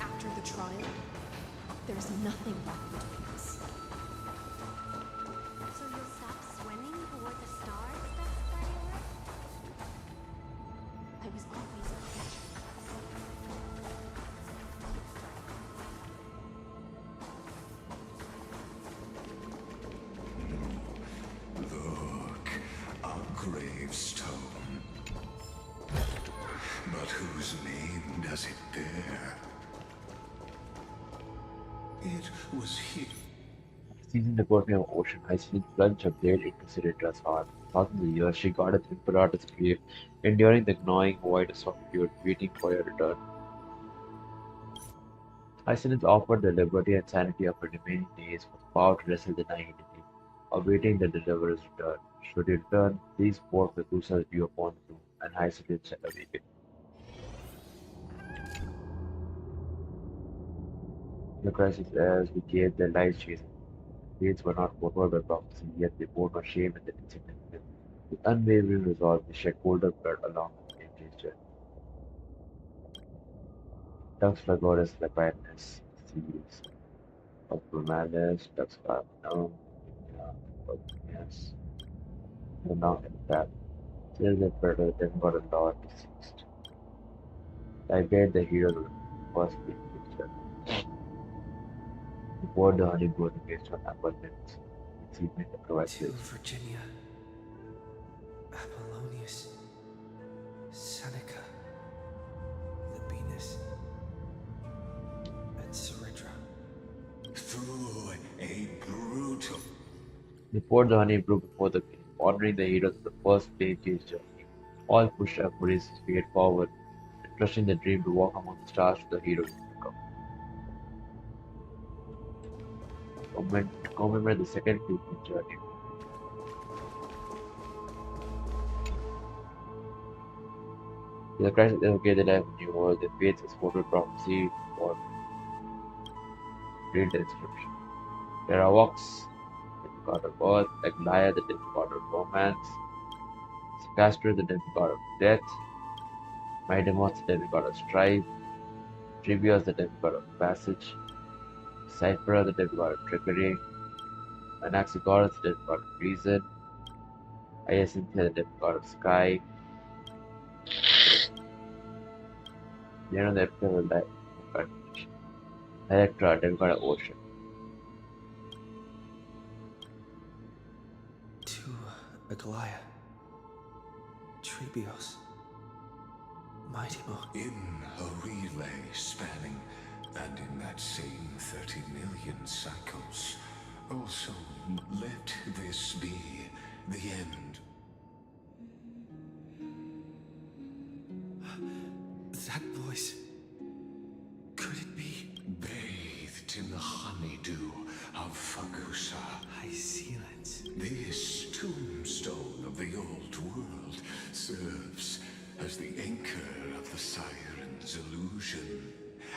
After the trial, there's nothing left between us. So you'll stop swimming toward the stars, Dux Gladiorum? I was always a creature. Look, a gravestone. But whose name does it bear? It was here. seizing the bottom of ocean, Iceland plunged her blade into Ciretra's heart. Thousands of years she guarded the Imperator's grave, enduring the gnawing void of solitude, waiting for your return. Iceland offered the liberty and sanity of her remaining days for the power to wrestle the nihility, awaiting the deliverer's return. Should he return, these four Medusa's due upon the tomb, and Iceland shall awaken. The crisis as we gave their lives chasing. Fates were not foretold by prophecy, yet they bore no shame in their insignificance. With unwavering resolve, they shed colder blood along with the dangerous journey. Ducks for goddess the quietness, seas of Romanus, ducks for unknown, yes, the now in that. Still the predator then got a law deceased. I bear the hero of the first big picture. He poured the honeymoon based on abundance, achievement across To this. Virginia, Apollonius, Seneca, Libinus, and Ceridra. Through a brutal. They poured the honey brew before the king, honoring the heroes of the first plane chase journey. All pushed Apodis' fate forward, and trusting the dream to walk among the stars to the hero would become. To commemorate the second pilgrim journey. The Christ advocated the life of the new world, the faith's exported prophecy for Read the inscription. Terra Vox, the god of earth, Aglaia, the god of romance, Castor, the god of death, Midemos, the god of strife, Trivius, the god of passage, Cyphera, the god of trickery, Anaxagoras, the god of reason, Hyacinthia, the god of sky, Leon, the god of light, Electra, the god of ocean. To Aglaia. Trebios. Mighty Mo. In a relay spanning, and in that same 30 million cycles, also let this be the end. That voice. Could it be? Bathed in the honeydew of Fagusa. I see it. This tombstone of the old world serves as the anchor of the siren's illusion.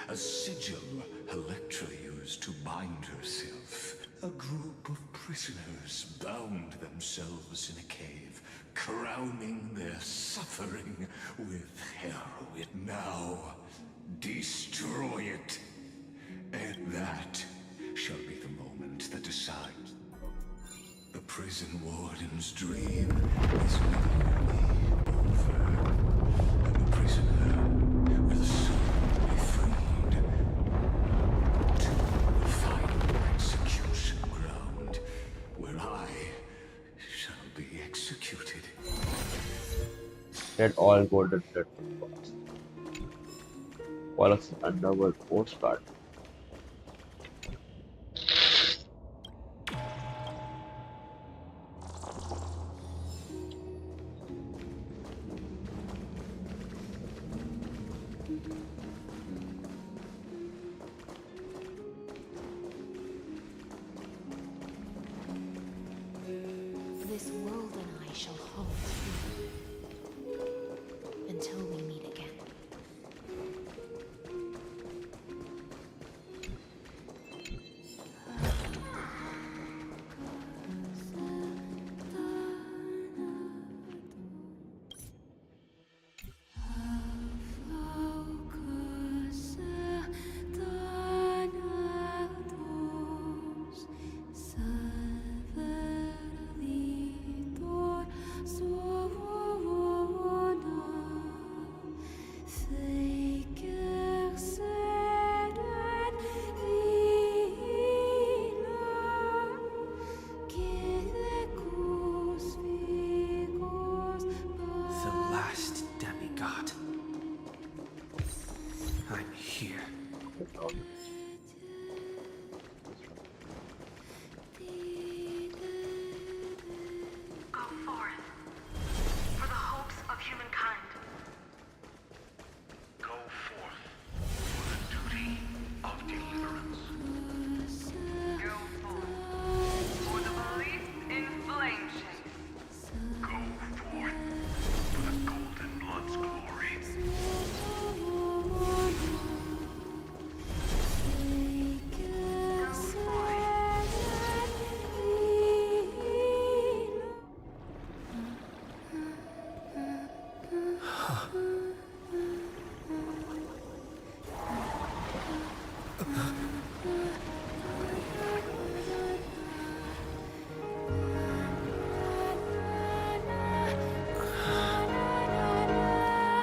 A sigil Electra used to bind herself. A group of prisoners bound themselves in a cave, crowning their suffering with heroin. Now, destroy it. And that shall be the moment that decides. The prison warden's dream is nearly over, and the prisoner will soon be freed to the final execution ground, where I shall be executed. Get all golden blood box. Follows an underworld postcard. This world and I shall hold until we meet again.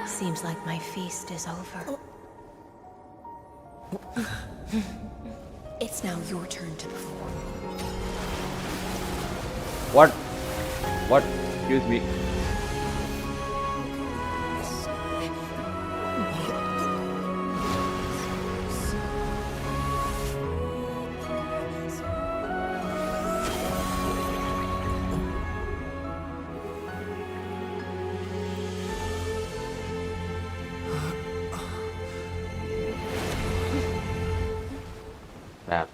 Seems like my feast is over. It's now your turn to perform. What? What? Excuse me. Damn.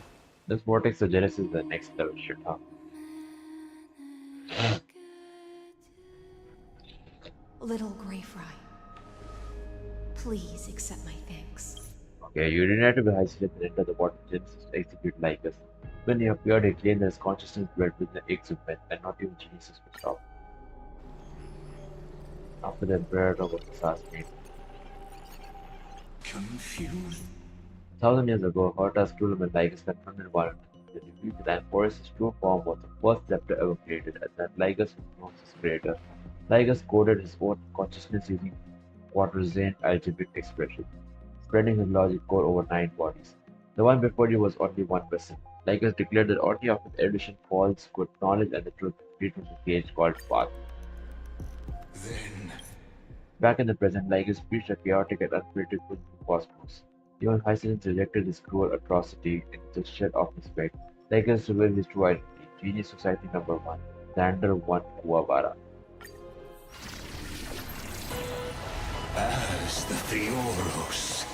This Vortex of Genesis is the next level shit, huh? Little Grey Fry, please accept my thanks. Okay, you didn't have to be isolated and enter the water genesis to execute like us. When he appeared, he claimed that his consciousness dwelt within the exuberant, and not even geniuses could stop. After the Imperator was assassinated. Confused. 1,000 years ago, Horta's Tulum and Lycus confronted one another. They revealed that Amphoris's true form was the first scepter ever created, and that Lycus was his creator. Lycus coded his own consciousness using Quaternion algebraic expression, spreading his logic core over 9 bodies. The one before you was only one person. Lycus declared that only after the evolution falls could knowledge and the truth be freed from the cage called path. Then Back in the present, Lycus preached a chaotic and unpredictable cosmos. Even Hyacinthe rejected his cruel atrocity and just shed off his bed. Lycus revealed his true identity, Genius Society Number 1, Xander 1 Kuwabara. as the Theoros,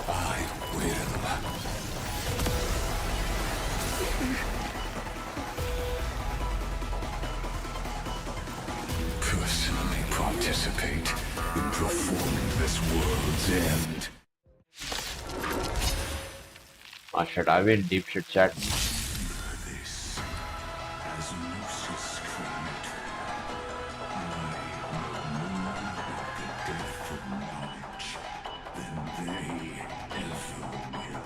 I will. Personally participate in performing this world's end. Ah shit, are we in deep shit chat? This, as Lucis claimed, I know more about the death of knowledge than they ever will.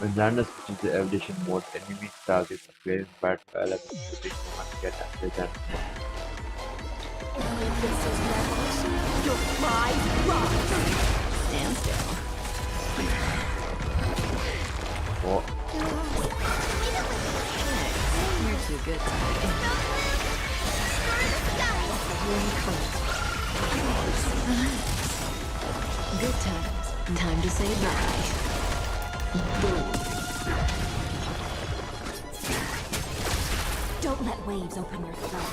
When Xander switches to evolution mode, enemy targets appear in bad elements to take one get after Xander. Your prize rise! Stand still. Oh, You're too good to me. Good times. Time to say bye. Don't let waves open your throat.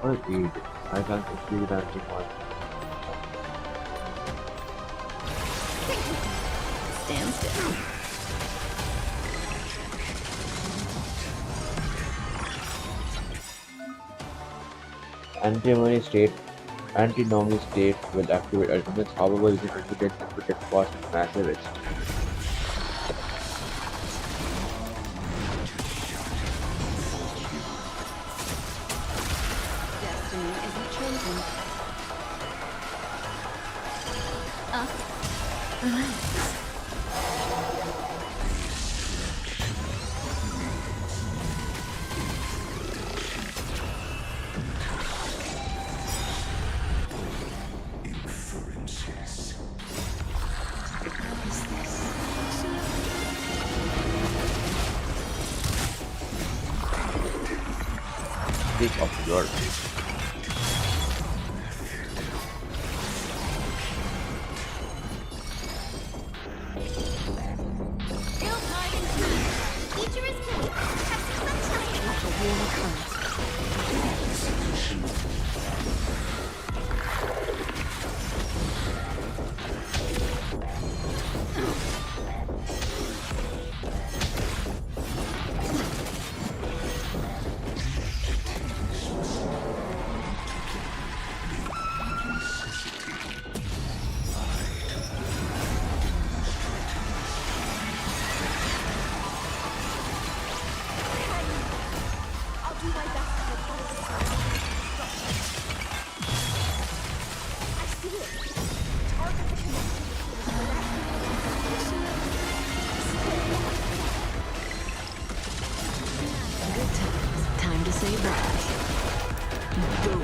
what is it? I can't see that one. Stand still. Anti-anomaly state will activate ultimates, however, using evidence input that costs massive HP. Destiny isn't chosen. Relax. Inferences. Speak of the world. Still high in time. Future is coming. Have some sunshine. Let the warm current. I'll do my best to get out of this one. I see it. Target the connection. Good times. Time to say bye. Boom.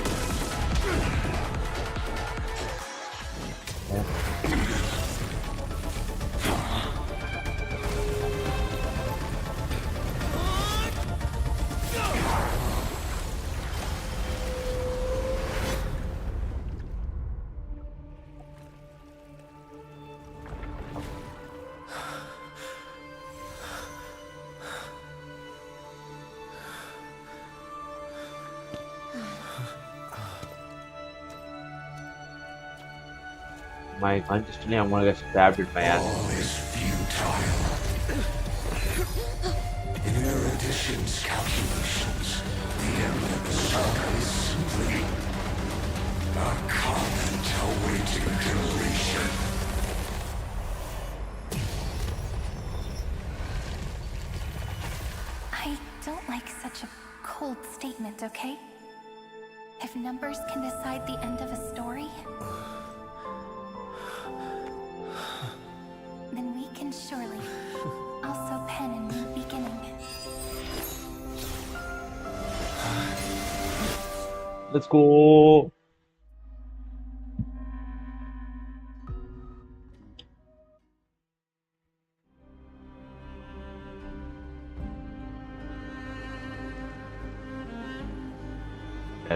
My consistently, I'm gonna get stabbed with my ass. All is futile. Erudition Magician's calculations, the end of the saga is simply a comment awaiting completion. I don't like such a cold statement, okay? If numbers can decide the end of a story, then we can surely also pen a new beginning. Let's go.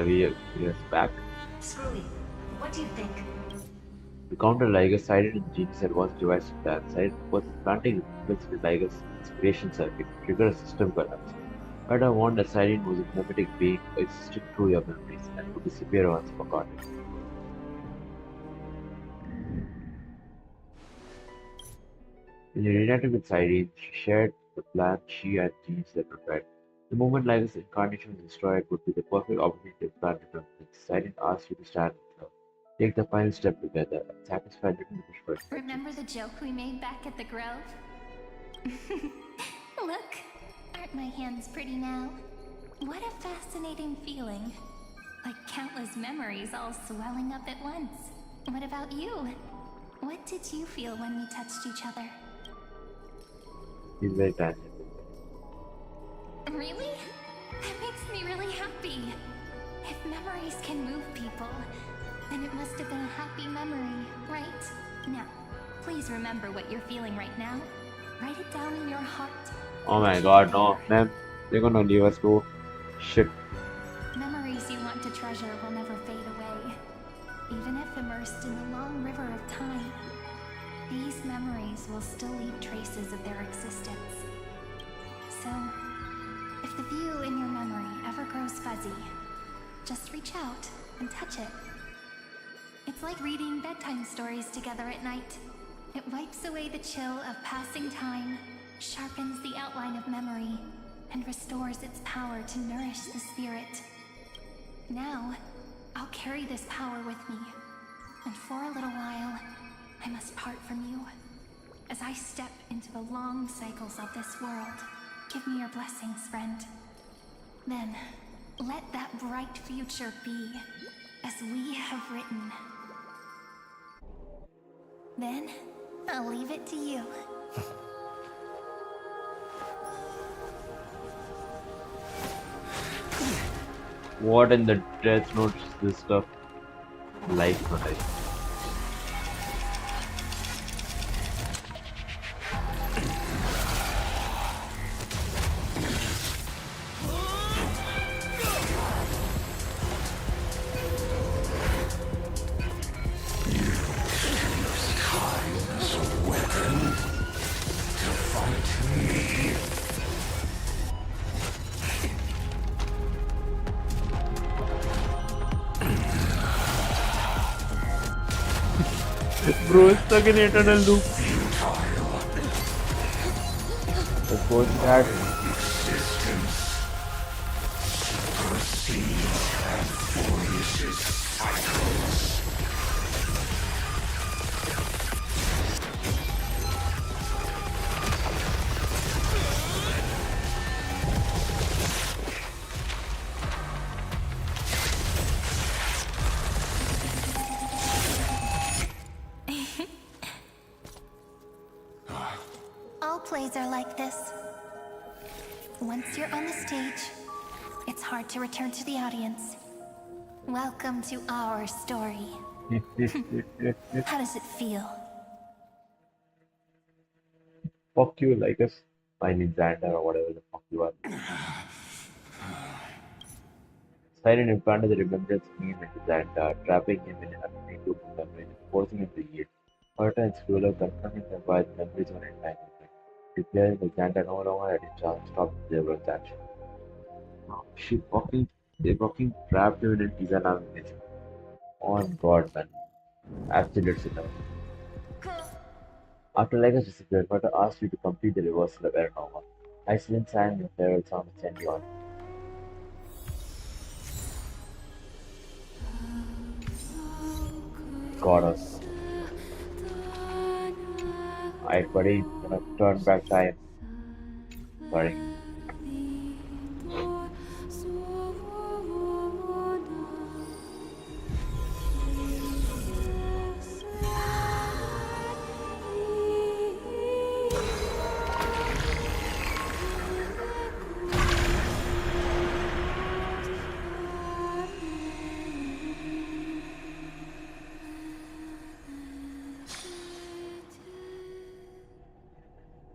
We are back. Screwy, what do you think? We counted Liger's Sidon and Genius at once devised a plan. Sidon was planting influence in Liger's inspiration circuit to trigger a system collapse. But I warned that Sidon was a mimetic being existing through your memories and would disappear once forgotten. When you reunited with Sidon, she shared the plan she and Genius had prepared. The moment Liger's incarnation was destroyed would be the perfect opportunity to plant remembrance. Sidon asked you to stand with her. Take the final step together and satisfy the wish for Remember the joke we made back at the Grove? Look, aren't my hands pretty now? What a fascinating feeling. Like countless memories all swelling up at once. What about you? What did you feel when we touched each other? He's very tangible. Really? That makes me really happy. If memories can move people, then it must have been a happy memory, right? Now, please remember what you're feeling right now. Write it down in your heart. Oh my god, no, man. They're gonna leave us go. Shit. Memories you want to treasure will never fade away. Even if immersed in the long river of time, these memories will still leave traces of their existence. So, if the view in your memory ever grows fuzzy, just reach out and touch it. It's like reading bedtime stories together at night. It wipes away the chill of passing time, sharpens the outline of memory, and restores its power to nourish the spirit. Now, I'll carry this power with me, and for a little while, I must part from you. As I step into the long cycles of this world, give me your blessings, friend. Then, let that bright future be, as we have written. Then, I'll leave it to you. What in the Death Note is this stuff? Like for like. Bro is stuck in eternal loop. Of course, that. All plays are like this. Once you're on the stage, it's hard to return to the audience. Welcome to our story. How does it feel? Fuck you, like us. Finding Xander or whatever the fuck you are. Siren implanted the remembrance meme into Xander, trapping him in an unending loop of memories and forcing him to yield. Herta and Skruller confronting them by the memories of an entanglement, declaring that Xander no longer had a chance to stop their transaction. They fucking trapped him in an Izana maze. Oh god, man. Absolute sinner. After Legacy disappeared, Herta asked you to complete the reversal of Aeronova. Iceland sang your favorite song to send you on. Goddess. Alright, buddy, gonna turn back time. Sorry.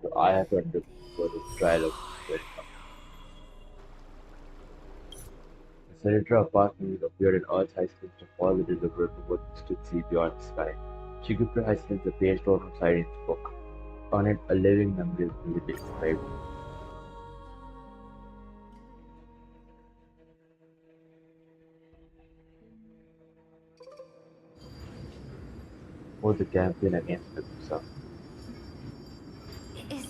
So I have to undergo the trial of very come. The senator of Parknews appeared in Earth's Iceland to follow the deliverer to what stood see beyond the sky. She gifted Iceland the page wrote on Siren's book. On it, a living memory is vividly described. Was the campaign against Medusa. Is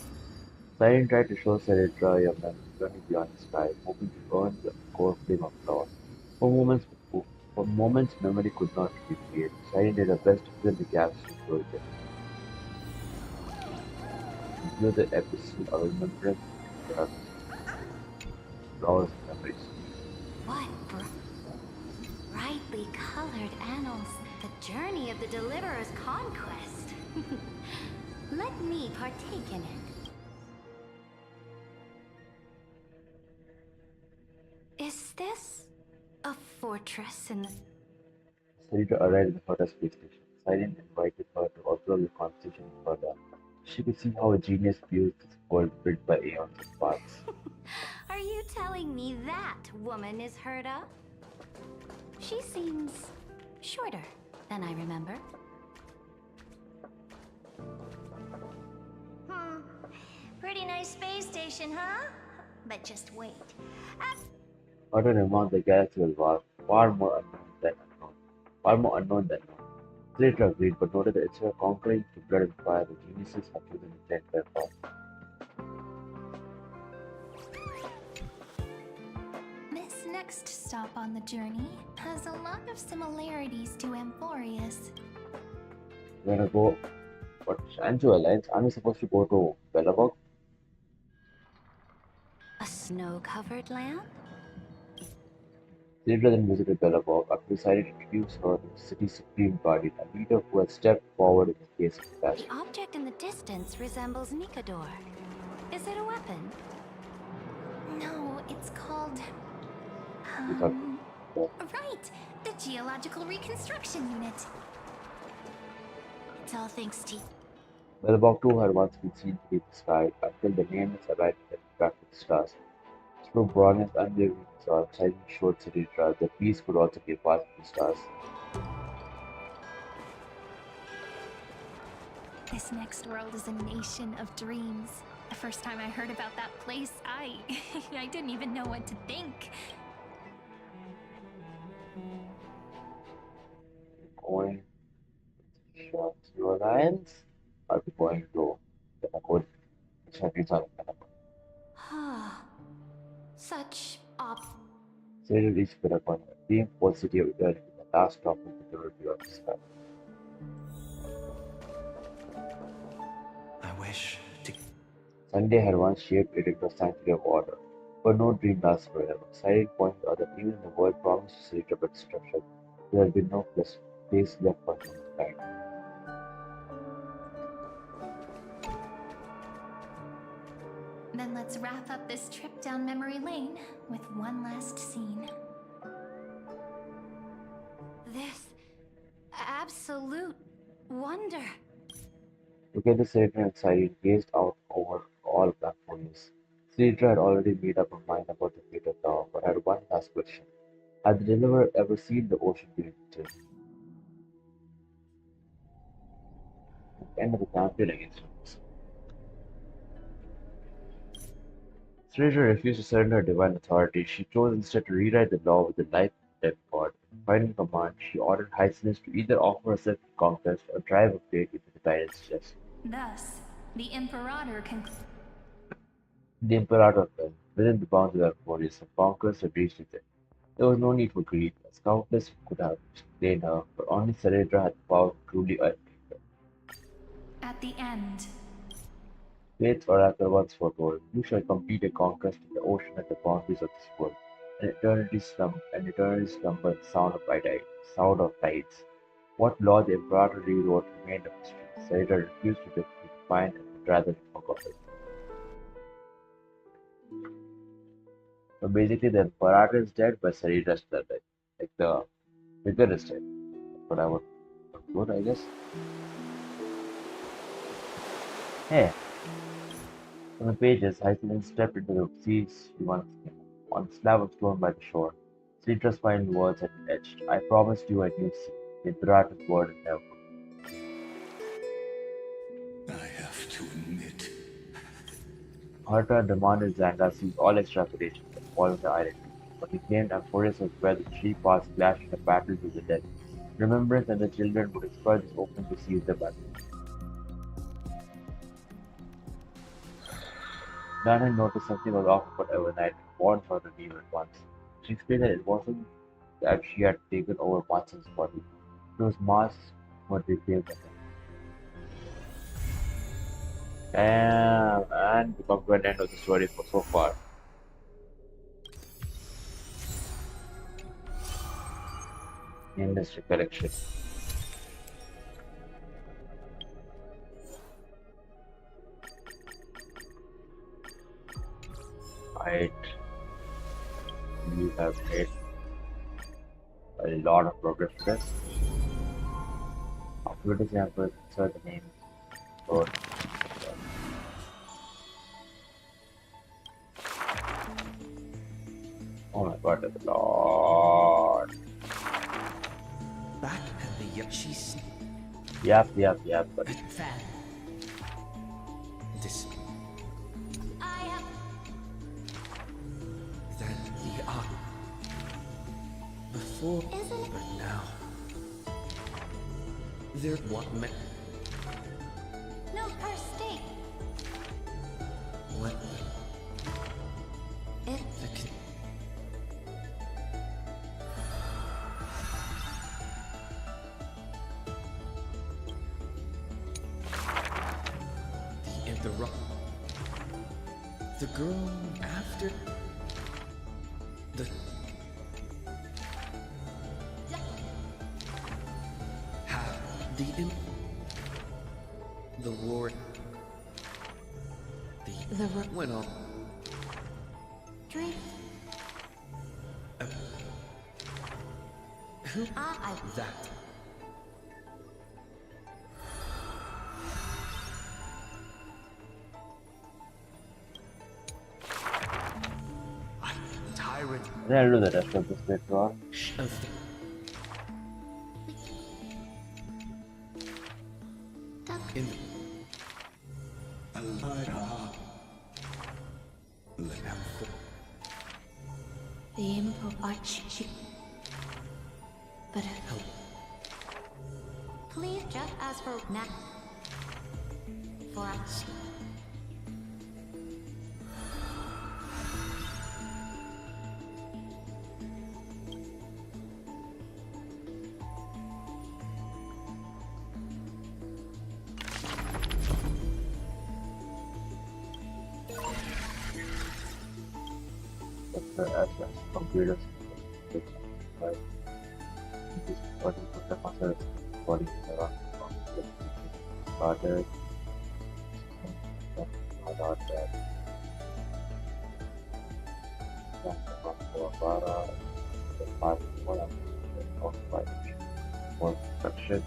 Siren tried to show Ceretra a young journey beyond the sky, hoping to earn the core flame of love. For moments, for moments memory could not recreate. Siren did her best to fill the gaps with storytelling. View the episode of remembrance and flowers and memories. what brightly colored annals? The journey of the Deliverer's conquest. Let me partake in it. Is this a fortress in the... Sarita arrived at the Hota space station. Siren invited her to observe the conversation further. She could see how a genius views this world built by aeons of paths. Are you telling me that woman is Herda? She seems shorter than I remember. Pretty nice space station, huh? But just wait. Other remarked the galaxy was vast, far more unknown than known. Slater agreed, but noted that instead of conquering through blood and fire, the geniuses have chosen to intent their path. This next stop on the journey has a lot of similarities to Amphorius. We're gonna go, but Shanju Alliance, aren't we supposed to go to Belobog? A snow-covered land? Slater then visited Belobog after deciding to introduce her to the city's supreme guardian, a leader who had stepped forward in the case of disaster. The object in the distance resembles Nikador. Is it a weapon? No, it's called... We thought, oh, Right! The Geological Reconstruction Unit. It's all thanks to... Belobog too had once been seen to be the sky until the nameless arrived and attracted the stars. Through Bronnan's unwavering resolve, Silent showed Sarita that peace could also be a path to the stars. This next world is a nation of dreams. The first time I heard about that place, I didn't even know what to think. Going to your alliance? Are we going to Penacode? Such op... Sarah reached Penacode, a dream for city of eternity, the last stop of the river beyond the sky. I wish to. Sunday had once shaped it into a sanctuary of order, but no dream lasts forever. Silent pointed out that even in the world promised to Sarita but destruction, there had been no place left for humankind. Then let's wrap up this trip down memory lane with one last scene. This... absolute wonder. Together, Sarita and Cyrene gazed out over all platforms. Sarita had already made up her mind about the fate of Tower, but had one last question. Had the Deliverer ever seen the ocean being still? At the end of the campaign against us. Sarita refused to surrender her divine authority. She chose instead to rewrite the law with the life and death god. In final command, she ordered Hyacinth to either offer herself to conquest or drive a blade into the tyrant's chest. Thus, the Imperator concluded. The Imperator fell within the bounds of their bodies, and conquerors had reached it. There was no need for greed, as countless could have slain her, but only Ceredra had the power to truly eliminate her. At the end, Faith's oracle once foretold, "You shall complete a conquest of the ocean at the boundaries of this world, and eternity slumber in the sound of tides." What law the Imperator rewrote remained a mystery. Ceredra refused to be defined and would rather be forgotten. So basically, the Imperator is dead, but Ceredra is still dead. Like the figure is dead. That's what I would conclude, I guess. Hey, on the pages, Hyacin stepped into the seas she once knew, on a slab of stone by the shore. Ceredra's final words had been etched. "I promised you a new sea." The Imperator's word is never. I have to admit, Herta demanded Xanga cease all extrapolations and follow the island, but he claimed Amphorius was where the three paths clashed in a battle to the death. Remembrance and the children would exploit this opening to seize the battle. Dan had noticed something was off about Evernight and warned her to leave at once. She explained that it wasn't that she had taken over Matson's body. It was Mars who had reclaimed her. And we come to an end of the story for so far. In this recollection. Right, we have made a lot of progress with this. After this example, insert the name. Road. Oh my god, that's a lot. Back at the Yashi's Yep, but fan. This I have. that the before Isn't but now. There what me no per state. what It. the interrupt the girl after the have the war the went on Drink. who I. that tyrant then I'll do the rest of this later on. of in The Impo but Please just ask for now. For us. As computers, right? This body put the muscle body around started about that. The part of more construction,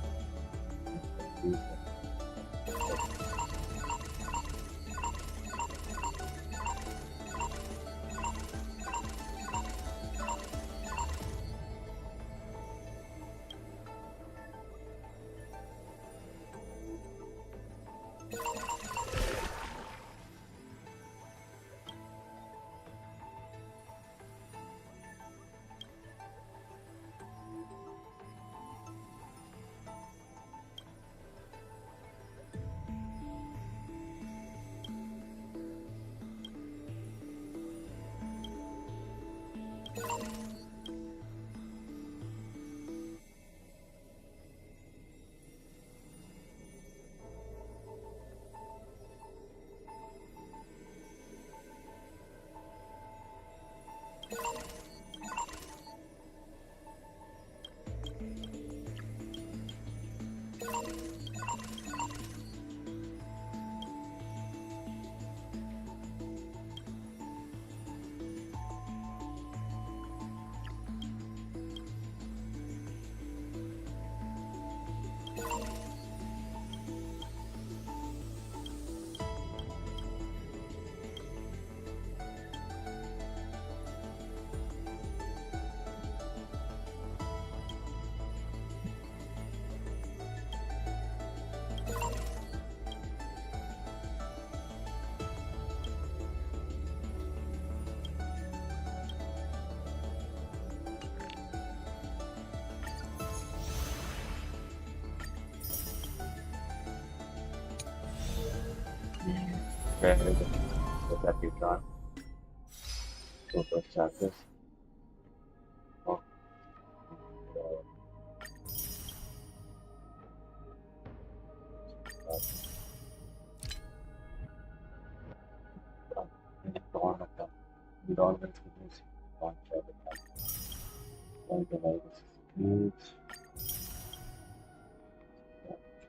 Okay, so that we've done. So first chapters. Oh, dawn of them. The dawn of the music. Dawn chapter. All the virus. Kids.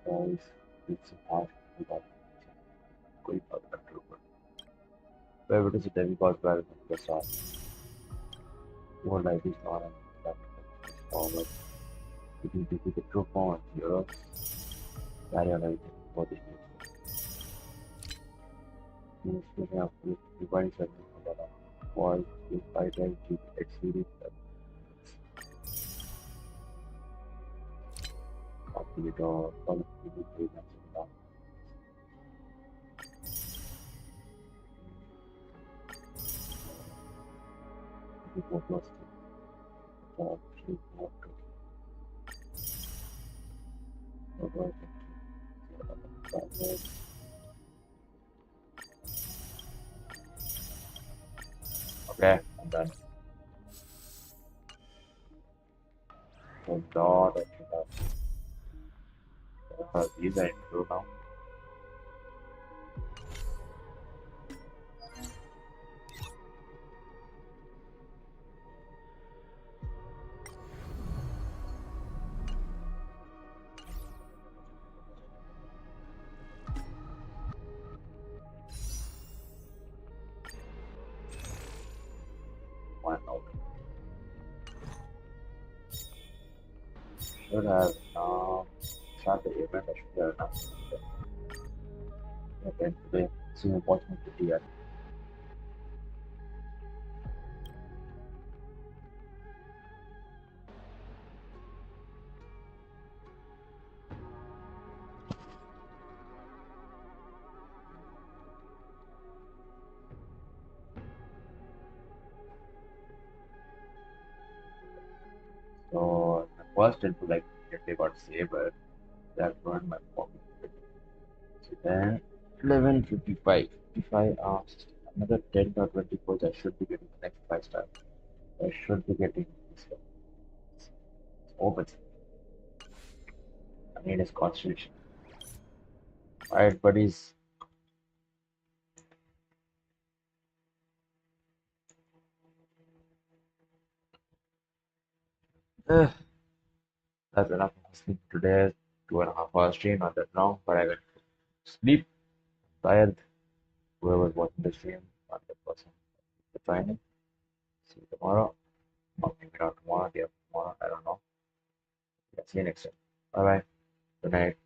Toys. It's a harsh. Without going out of control. Wherever it is a demigod battle from the start. More life is not an left forward. It will be the true form of Europe. Carry on everything for the news. Speaking of which, everybody said that boys will fight and keep exceeding up to the door. All of the people down. People lost the job. She walked over the okay, I'm done. So, lot of these are true now. One out. Should have start the event. I should have announced the event today. See you watching the here. So the first input like if they got saber, that ruined my pocket. So then 11:55, 55 hours, another 10 or 24. I should be getting the next 5 star. I should be getting this one. Open. I need his constitution. Alright, buddies. Ugh, that's enough of sleep today. 2.5 hours stream, not that long, but I went to sleep. Tired. Whoever's watching the stream, not the person for joining. See you tomorrow. Or maybe not tomorrow, day after tomorrow. I don't know. Yeah, see you next time. Bye bye. Good night.